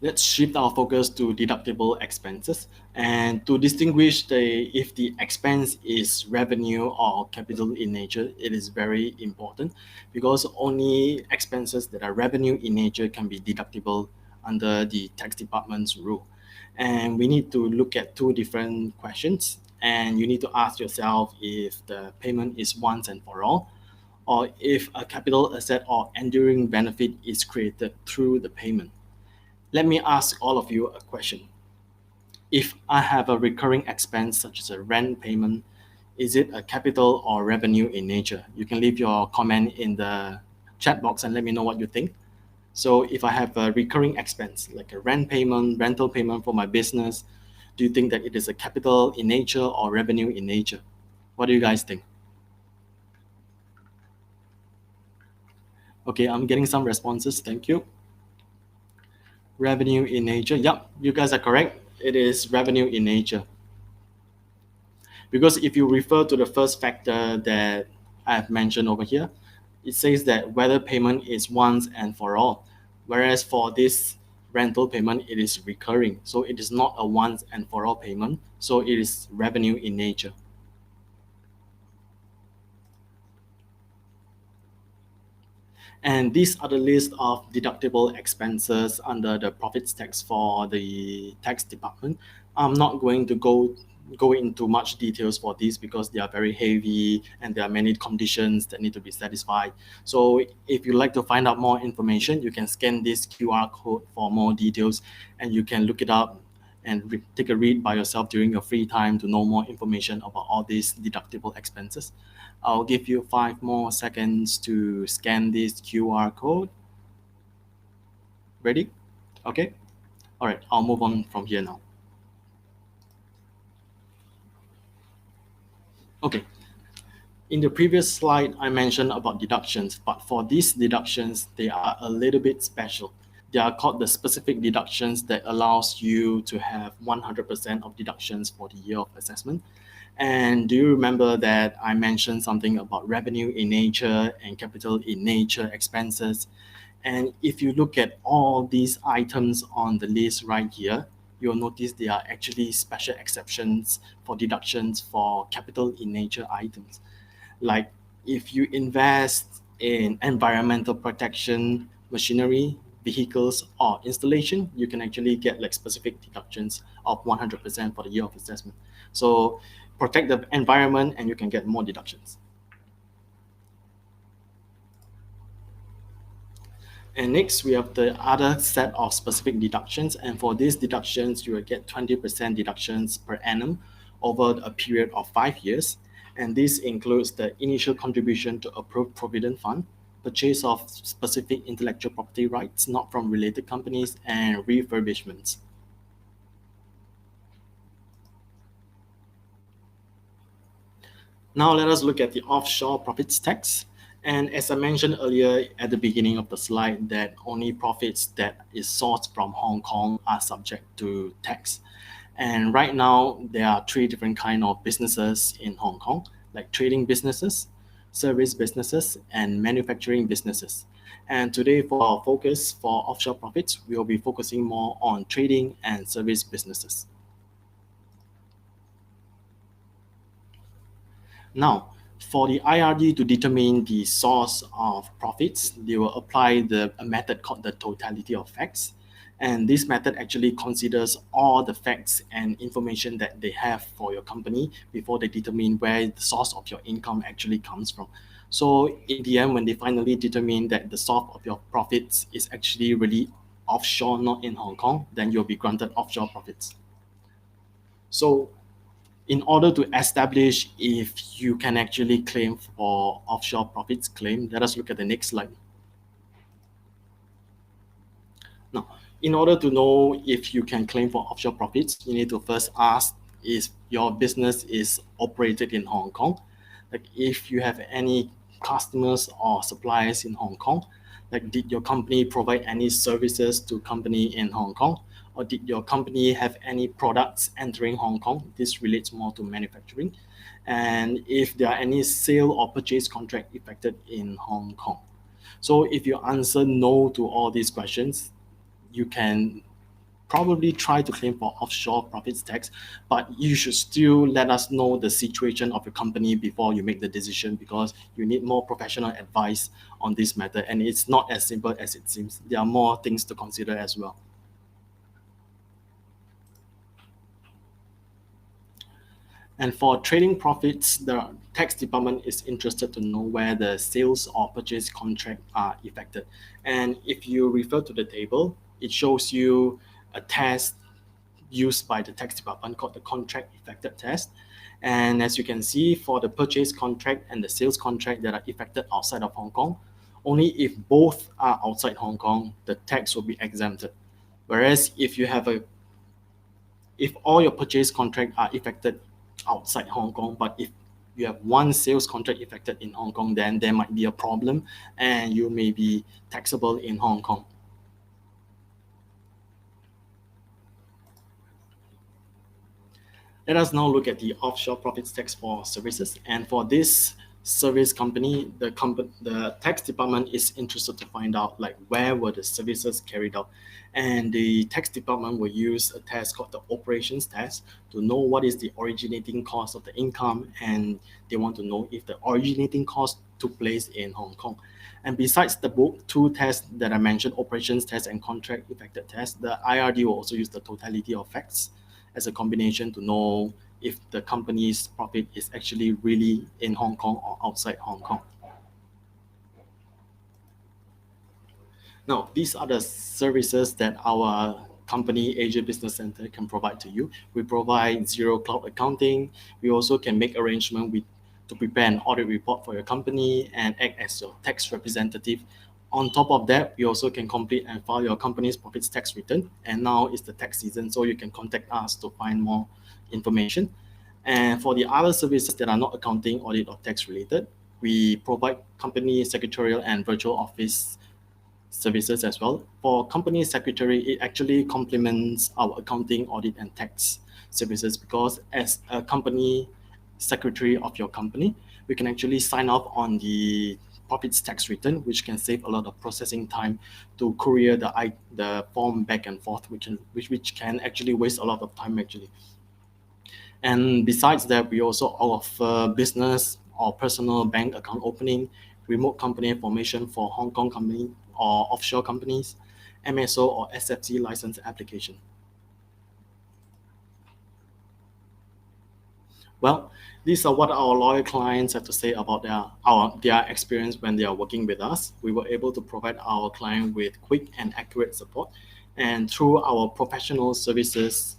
Let's shift our focus to deductible expenses. And to distinguish if the expense is revenue or capital in nature, it is very important because only expenses that are revenue in nature can be deductible under the tax department's rule. And we need to look at two different questions. And you need to ask yourself if the payment is once and for all, or if a capital asset or enduring benefit is created through the payment. Let me ask all of you a question. If I have a recurring expense such as a rent payment, is it a capital or revenue in nature? You can leave your comment in the chat box and let me know what you think. So if I have a recurring expense like a rental payment for my business, do you think that it is a capital in nature or revenue in nature? What do you guys think? Okay, I'm getting some responses. Thank you. Revenue in nature. Yep, you guys are correct. It is revenue in nature. Because if you refer to the first factor that I've mentioned over here, it says that whether payment is once and for all. Whereas for this rental payment, it is recurring. So it is not a once and for all payment. So it is revenue in nature. And these are the list of deductible expenses under the profits tax for the tax department. I'm not going to go into much details for these because they are very heavy and there are many conditions that need to be satisfied. So if you'd like to find out more information, you can scan this QR code for more details and you can look it up and take a read by yourself during your free time to know more information about all these deductible expenses. I'll give you 5 more seconds to scan this QR code. Ready? Okay. All right, I'll move on from here now. Okay. In the previous slide, I mentioned about deductions, but for these deductions, they are a little bit special. They are called the specific deductions that allows you to have 100% of deductions for the year of assessment. And do you remember that I mentioned something about revenue in nature and capital in nature expenses? And if you look at all these items on the list right here, you'll notice there are actually special exceptions for deductions for capital in nature items. Like if you invest in environmental protection, machinery, vehicles, or installation, you can actually get like specific deductions of 100% for the year of assessment. So protect the environment and you can get more deductions. And next, we have the other set of specific deductions. And for these deductions, you will get 20% deductions per annum over a period of 5 years. And this includes the initial contribution to approved provident fund, purchase of specific intellectual property rights not from related companies, and refurbishments. Now let us look at the offshore profits tax. And as I mentioned earlier at the beginning of the slide, that only profits that is sourced from Hong Kong are subject to tax. And right now, there are 3 different kinds of businesses in Hong Kong, like trading businesses, service businesses, and manufacturing businesses. And today, for our focus for offshore profits, we will be focusing more on trading and service businesses. Now, for the IRD to determine the source of profits, they will apply a method called the totality of facts. And this method actually considers all the facts and information that they have for your company before they determine where the source of your income actually comes from. So in the end, when they finally determine that the source of your profits is actually really offshore, not in Hong Kong, then you'll be granted offshore profits. So in order to establish if you can actually claim for offshore profits claim, let us look at the next slide. Now, in order to know if you can claim for offshore profits, you need to first ask if your business is operated in Hong Kong. Like if you have any customers or suppliers in Hong Kong, like did your company provide any services to company in Hong Kong? Or did your company have any products entering Hong Kong? This relates more to manufacturing. And if there are any sale or purchase contract effected in Hong Kong. So if you answer no to all these questions, you can probably try to claim for offshore profits tax, but you should still let us know the situation of your company before you make the decision, because you need more professional advice on this matter, and it's not as simple as it seems. There are more things to consider as well. And for trading profits, the tax department is interested to know where the sales or purchase contract are effected. And if you refer to the table, it shows you a test used by the tax department called the contract effected test. And as you can see, for the purchase contract and the sales contract that are effected outside of Hong Kong, only if both are outside Hong Kong, the tax will be exempted. Whereas if all your purchase contract are effected outside Hong Kong, but if you have one sales contract effected in Hong Kong, then there might be a problem and you may be taxable in Hong Kong. Let us now look at the offshore profits tax for services. And for this service company, the tax department is interested to find out like where were the services carried out. And the tax department will use a test called the operations test to know what is the originating cost of the income, and they want to know if the originating cost took place in Hong Kong. And besides the both two tests that I mentioned, operations test and contract effected test, the IRD will also use the totality of facts as a combination to know if the company's profit is actually really in Hong Kong or outside Hong Kong. Now, these are the services that our company, Asia Business Center, can provide to you. We provide Xero cloud accounting. We also can make arrangement to prepare an audit report for your company and act as your tax representative. On top of that, we also can complete and file your company's profits tax return. And now is the tax season, so you can contact us to find more information. And for the other services that are not accounting, audit, or tax related, we provide company secretarial and virtual office services as well. For company secretary, it actually complements our accounting, audit, and tax services, because as a company secretary of your company, we can actually sign off on the profits tax return, which can save a lot of processing time to courier the form back and forth, which can actually waste a lot of time actually. And besides that, we also offer business or personal bank account opening, remote company information for Hong Kong company or offshore companies, MSO or SFC license application. Well, these are what our loyal clients have to say about their experience when they are working with us. We were able to provide our client with quick and accurate support, and through our professional services,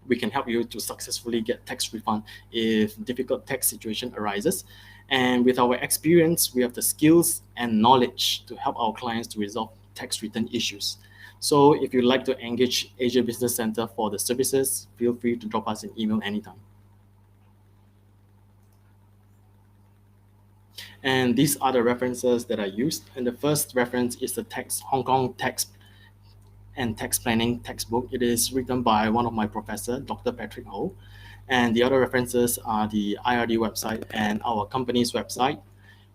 we can help you to successfully get tax refund if difficult tax situation arises. And with our experience, we have the skills and knowledge to help our clients to resolve tax return issues. So if you'd like to engage Asia Business Center for the services, feel free to drop us an email anytime. And these are the references that I used. And the first reference is the Hong Kong tax and tax planning textbook. It is written by one of my professors, Dr. Patrick Ho. And the other references are the IRD website and our company's website,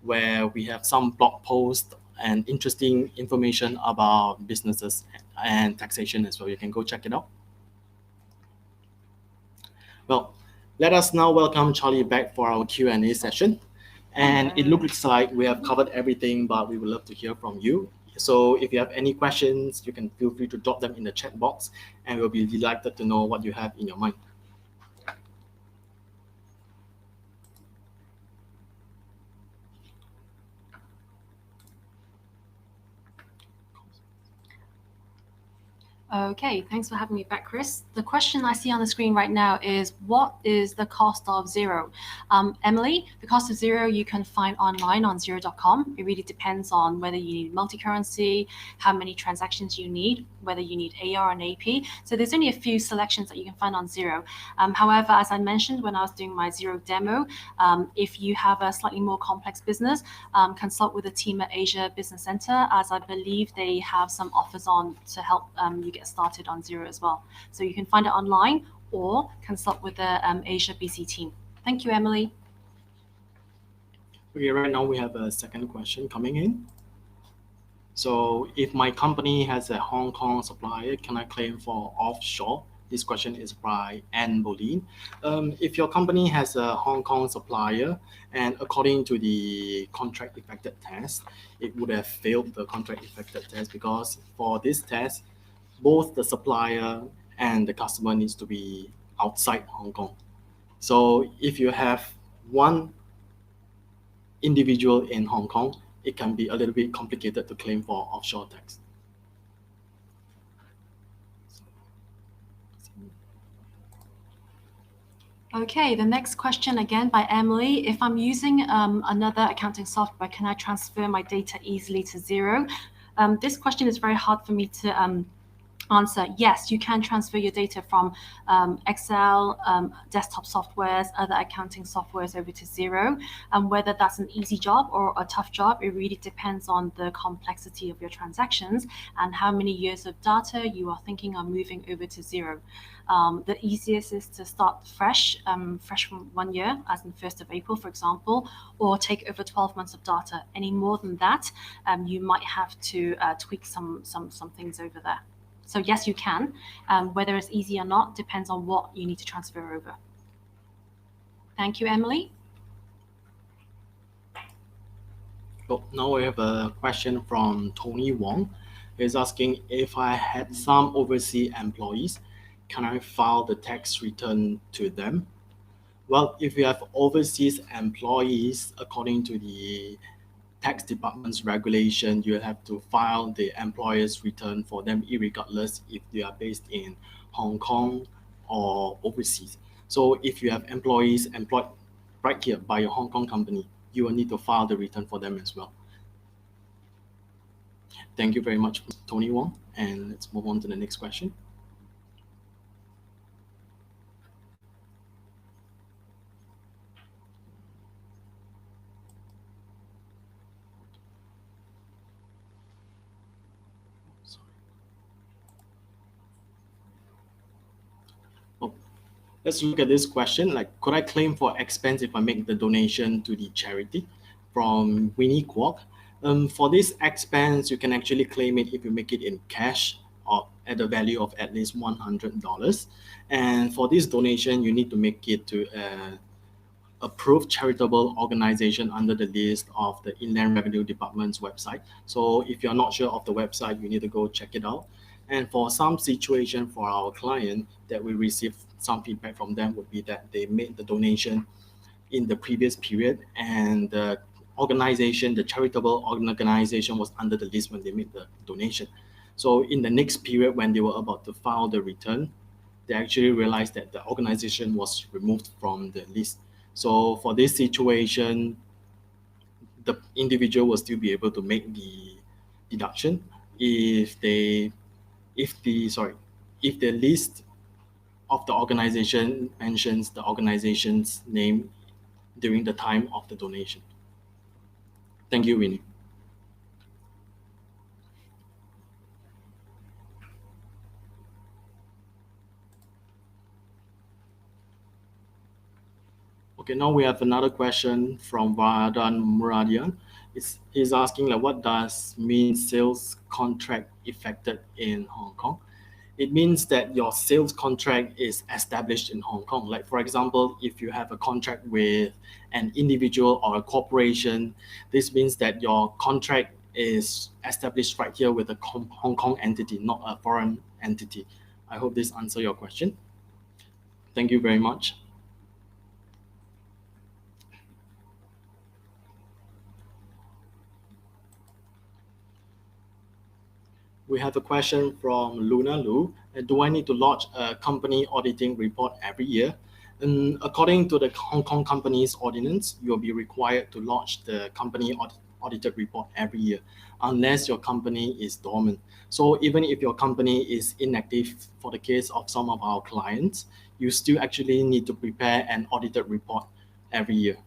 where we have some blog posts and interesting information about businesses and taxation as well. You can go check it out. Well, let us now welcome Charlie back for our Q&A session. And it looks like we have covered everything, but we would love to hear from you. So if you have any questions, you can feel free to drop them in the chat box, and we'll be delighted to know what you have in your mind. Okay, thanks for having me back, Chris. The question I see on the screen right now is, what is the cost of Xero? Emily, the cost of Xero you can find online on Xero.com. It really depends on whether you need multi-currency, how many transactions you need, whether you need AR and AP. So there's only a few selections that you can find on Xero. However, as I mentioned when I was doing my Xero demo, if you have a slightly more complex business, consult with the team at Asia Business Center, as I believe they have some offers on to help you get started on Xero as well. So you can find it online or consult with the Asia BC team. Thank you, Emily. Okay, right now we have a second question coming in. So if my company has a Hong Kong supplier, can I claim for offshore? This question is by Anne Bolin. If your company has a Hong Kong supplier, and according to the contract effected test, it would have failed the contract effected test, because for this test, both the supplier and the customer needs to be outside Hong Kong. So if you have one individual in Hong Kong, it can be a little bit complicated to claim for offshore tax. Okay, the next question again by Emily. If I'm using another accounting software, can I transfer my data easily to Xero? This question is very hard for me to answer. Yes, you can transfer your data from Excel, desktop softwares, other accounting softwares over to Xero. Whether that's an easy job or a tough job, it really depends on the complexity of your transactions and how many years of data you are thinking of moving over to Xero. The easiest is to start fresh from 1 year, as in 1st of April, for example, or take over 12 months of data. Any more than that, you might have to tweak some things over there. So yes, you can. Whether it's easy or not depends on what you need to transfer over. Thank you, Emily. Oh, now we have a question from Tony Wong. He's asking, if I had some overseas employees, can I file the tax return to them? Well, if you have overseas employees, according to the tax department's regulation, you have to file the employer's return for them, irregardless if they are based in Hong Kong or overseas. So if you have employees employed right here by your Hong Kong company, you will need to file the return for them as well. Thank you very much, Tony Wong. And let's move on to the next question. Let's look at this question. Like, could I claim for expense if I make the donation to the charity? From Winnie Kwok. For this expense, you can actually claim it if you make it in cash or at a value of at least $100. And for this donation, you need to make it to an approved charitable organization under the list of the Inland Revenue Department's website. So if you're not sure of the website, you need to go check it out. And for some situation for our client that we received some feedback from them would be that they made the donation in the previous period, and the organization, the charitable organization, was under the list when they made the donation. So in the next period, when they were about to file the return, they actually realized that the organization was removed from the list. So for this situation, the individual will still be able to make the deduction if the list of the organization mentions the organization's name during the time of the donation. Thank you, Winnie. Okay, now we have another question from Vardhan Muradian. He's asking, like, what does mean sales contract effected in Hong Kong? It means that your sales contract is established in Hong Kong. Like, for example, if you have a contract with an individual or a corporation, this means that your contract is established right here with a Hong Kong entity, not a foreign entity. I hope this answers your question. Thank you very much. We have a question from Luna Lu. Do I need to lodge a company auditing report every year? According to the Hong Kong Companies Ordinance, you'll be required to lodge the company audited report every year, unless your company is dormant. So even if your company is inactive, for the case of some of our clients, you still actually need to prepare an audited report every year.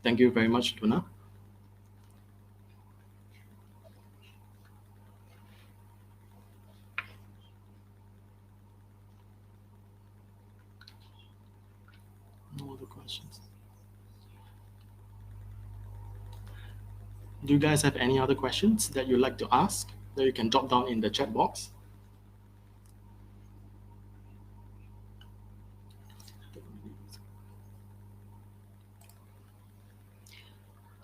Thank you very much, Luna. No other questions. Do you guys have any other questions that you'd like to ask that you can drop down in the chat box?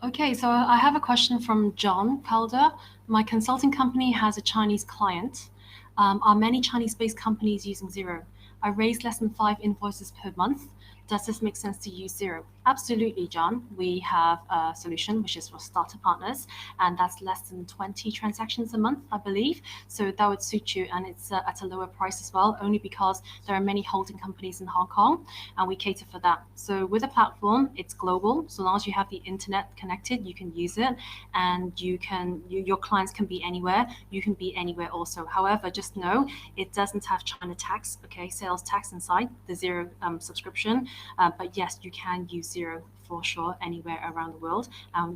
Okay, so I have a question from John Calder. My consulting company has a Chinese client. Are many Chinese-based companies using Xero? I raise less than 5 invoices per month. Does this make sense to use Xero? Absolutely, John. We have a solution which is for starter partners, and that's less than 20 transactions a month, I believe. So that would suit you, and it's at a lower price as well, only because there are many holding companies in Hong Kong, and we cater for that. So with a platform, it's global. So long as you have the internet connected, you can use it, and your clients can be anywhere. You can be anywhere also. However, just know it doesn't have China tax, okay, sales tax inside the Xero subscription. But yes, you can use Xero for sure anywhere around the world.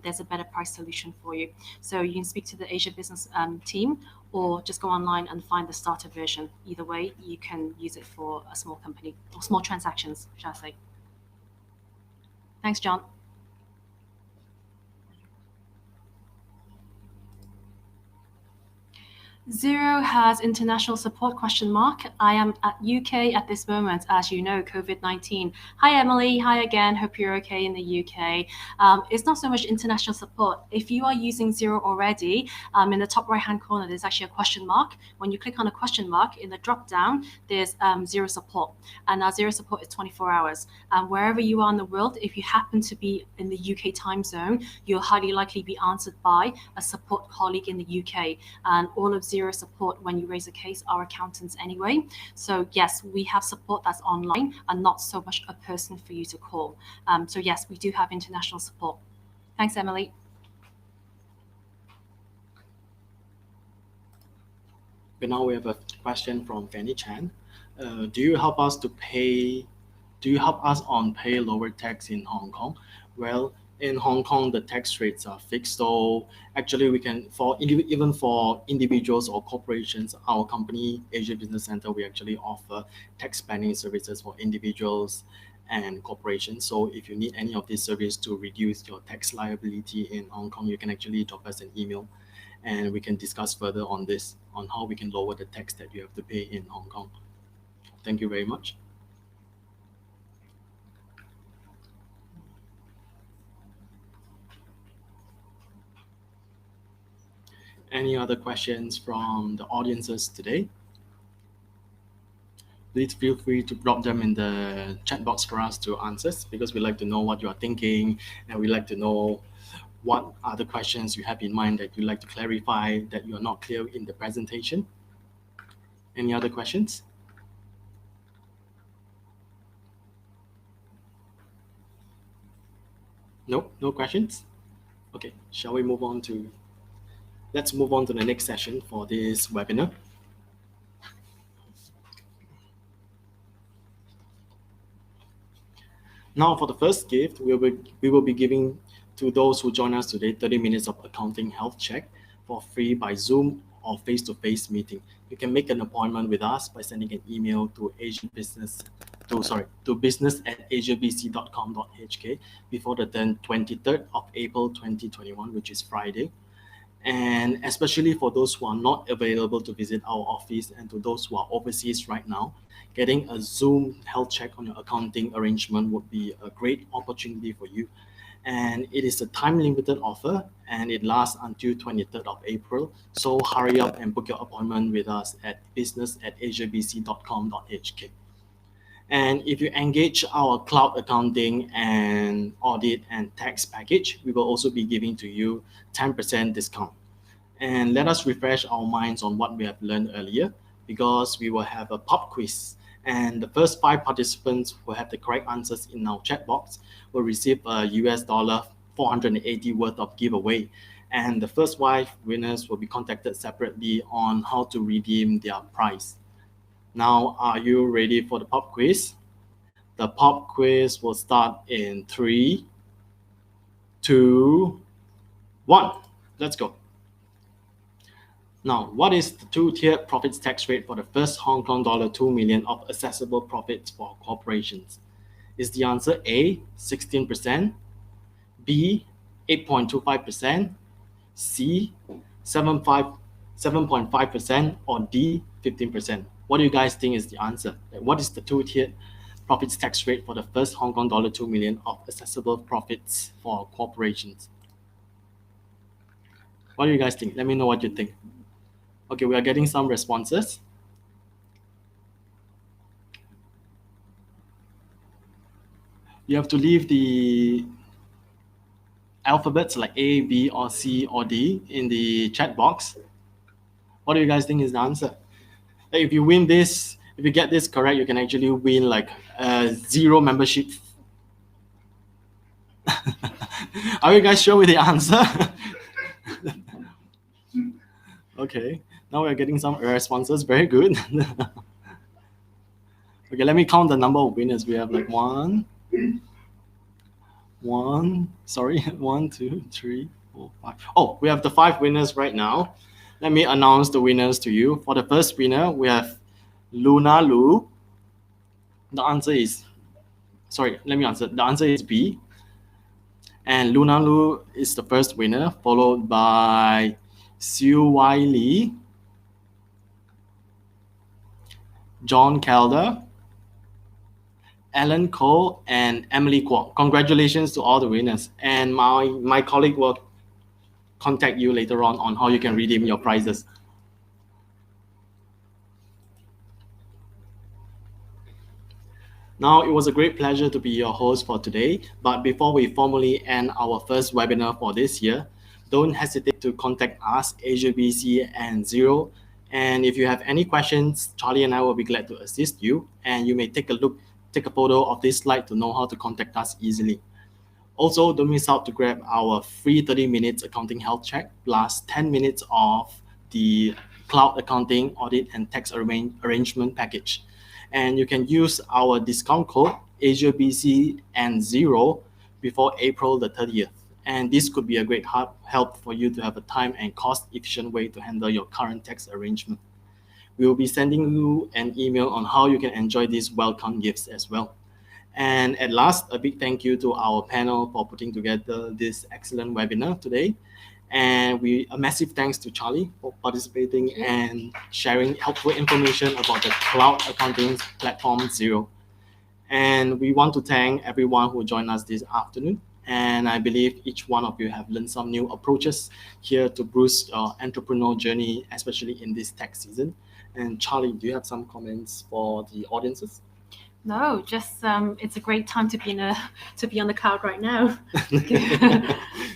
There's a better price solution for you. So you can speak to the Asia business team, or just go online and find the starter version. Either way, you can use it for a small company or small transactions, shall I say. Thanks, John. Xero has international support ? I am at UK at this moment, as you know, COVID-19. Hi, Emily. Hi again. Hope you're okay in the UK. It's not so much international support. If you are using Xero already, in the top right-hand corner, there's actually a question mark. When you click on a question mark, in the drop-down, there's Xero support. And our Xero support is 24 hours. Wherever you are in the world, if you happen to be in the UK time zone, you'll highly likely be answered by a support colleague in the UK. And all of Xero support, when you raise a case, are accountants anyway. So yes, we have support that's online and not so much a person for you to call. So yes, we do have international support. Thanks, Emily. Okay, now we have a question from Fanny Chan. Do you help us on pay lower tax in Hong Kong? Well, in Hong Kong, the tax rates are fixed. So actually we can, even for individuals or corporations, our company, Asia Business Center, we actually offer tax planning services for individuals and corporations. So if you need any of these services to reduce your tax liability in Hong Kong, you can actually drop us an email and we can discuss further on this, on how we can lower the tax that you have to pay in Hong Kong. Thank you very much. Any other questions from the audiences today? Please feel free to drop them in the chat box for us to answer, because we like to know what you are thinking, and we like to know what are the questions you have in mind that you'd like to clarify that you are not clear in the presentation. Any other questions? No, no questions? Okay, shall we move on to, let's move on to the next session for this webinar. Now for the first gift, we will be giving to those who join us today 30 minutes of accounting health check for free by Zoom or face-to-face meeting. You can make an appointment with us by sending an email to business@asiabc.com.hk before the 23rd of April 2021, which is Friday. And especially for those who are not available to visit our office and to those who are overseas right now, getting a Zoom health check on your accounting arrangement would be a great opportunity for you. and it is a time-limited offer, and it lasts until 23rd of April. So hurry up and book your appointment with us at business@asiabc.com.hk. And if you engage our cloud accounting and audit and tax package, we will also be giving to you 10% discount. And let us refresh our minds on what we have learned earlier, because we will have a pop quiz. And the first 5 participants who have the correct answers in our chat box will receive a US dollar 480 worth of giveaway. And the first 5 winners will be contacted separately on how to redeem their prize. Now, are you ready for the pop quiz? The pop quiz will start in 3, 2, 1. Let's go. Now, what is the 2-tiered profits tax rate for the first Hong Kong dollar 2 million of assessable profits for corporations? Is the answer A, 16%, B, 8.25%, C, 7.5%, or D, 15%? What do you guys think is the answer? What is the 2-tiered profits tax rate for the first Hong Kong dollar 2 million of accessible profits for corporations? What do you guys think? Let me know what you think. Okay, we are getting some responses. You have to leave the alphabets like A, B, or C, or D in the chat box. What do you guys think is the answer? If you win this, if you get this correct, you can actually win like a Xero membership. Are you guys sure with the answer? Okay, now we're getting some responses. Very good. Okay, let me count the number of winners. We have like 1, 2, 3, 4, 5. Oh, we have the 5 winners right now. Let me announce the winners to you. For the first winner, we have Luna Lu. The answer is, let me answer. The answer is B. And Luna Lu is the first winner, followed by Siu Wai Lee, John Calder, Alan Cole, and Emily Kwok. Congratulations to all the winners. And my colleague will contact you later on how you can redeem your prizes. Now, it was a great pleasure to be your host for today. But before we formally end our first webinar for this year, don't hesitate to contact us, Asia BC and Xero. And if you have any questions, Charlie and I will be glad to assist you. And you may take a photo of this slide to know how to contact us easily. Also, don't miss out to grab our free 30 minutes accounting health check plus 10 minutes of the cloud accounting, audit, and tax arrangement package. And you can use our discount code AsiaBC and Xero before April the 30th. And this could be a great help for you to have a time and cost-efficient way to handle your current tax arrangement. We will be sending you an email on how you can enjoy these welcome gifts as well. And at last, a big thank you to our panel for putting together this excellent webinar today. And a massive thanks to Charlie for participating and sharing helpful information about the cloud accounting platform Xero. And we want to thank everyone who joined us this afternoon. And I believe each one of you have learned some new approaches here to boost your entrepreneurial journey, especially in this tax season. And Charlie, do you have some comments for the audiences? No, just it's a great time to be on the cloud right now.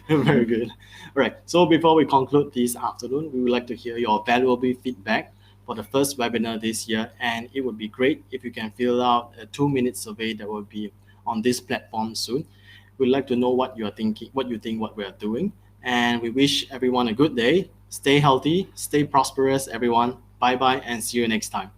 Very good. All right. So before we conclude this afternoon, we would like to hear your valuable feedback for the first webinar this year, and it would be great if you can fill out a 2-minute survey that will be on this platform soon. We'd like to know what you are thinking, what you think, what we are doing, and we wish everyone a good day. Stay healthy, stay prosperous, everyone. Bye bye, and see you next time.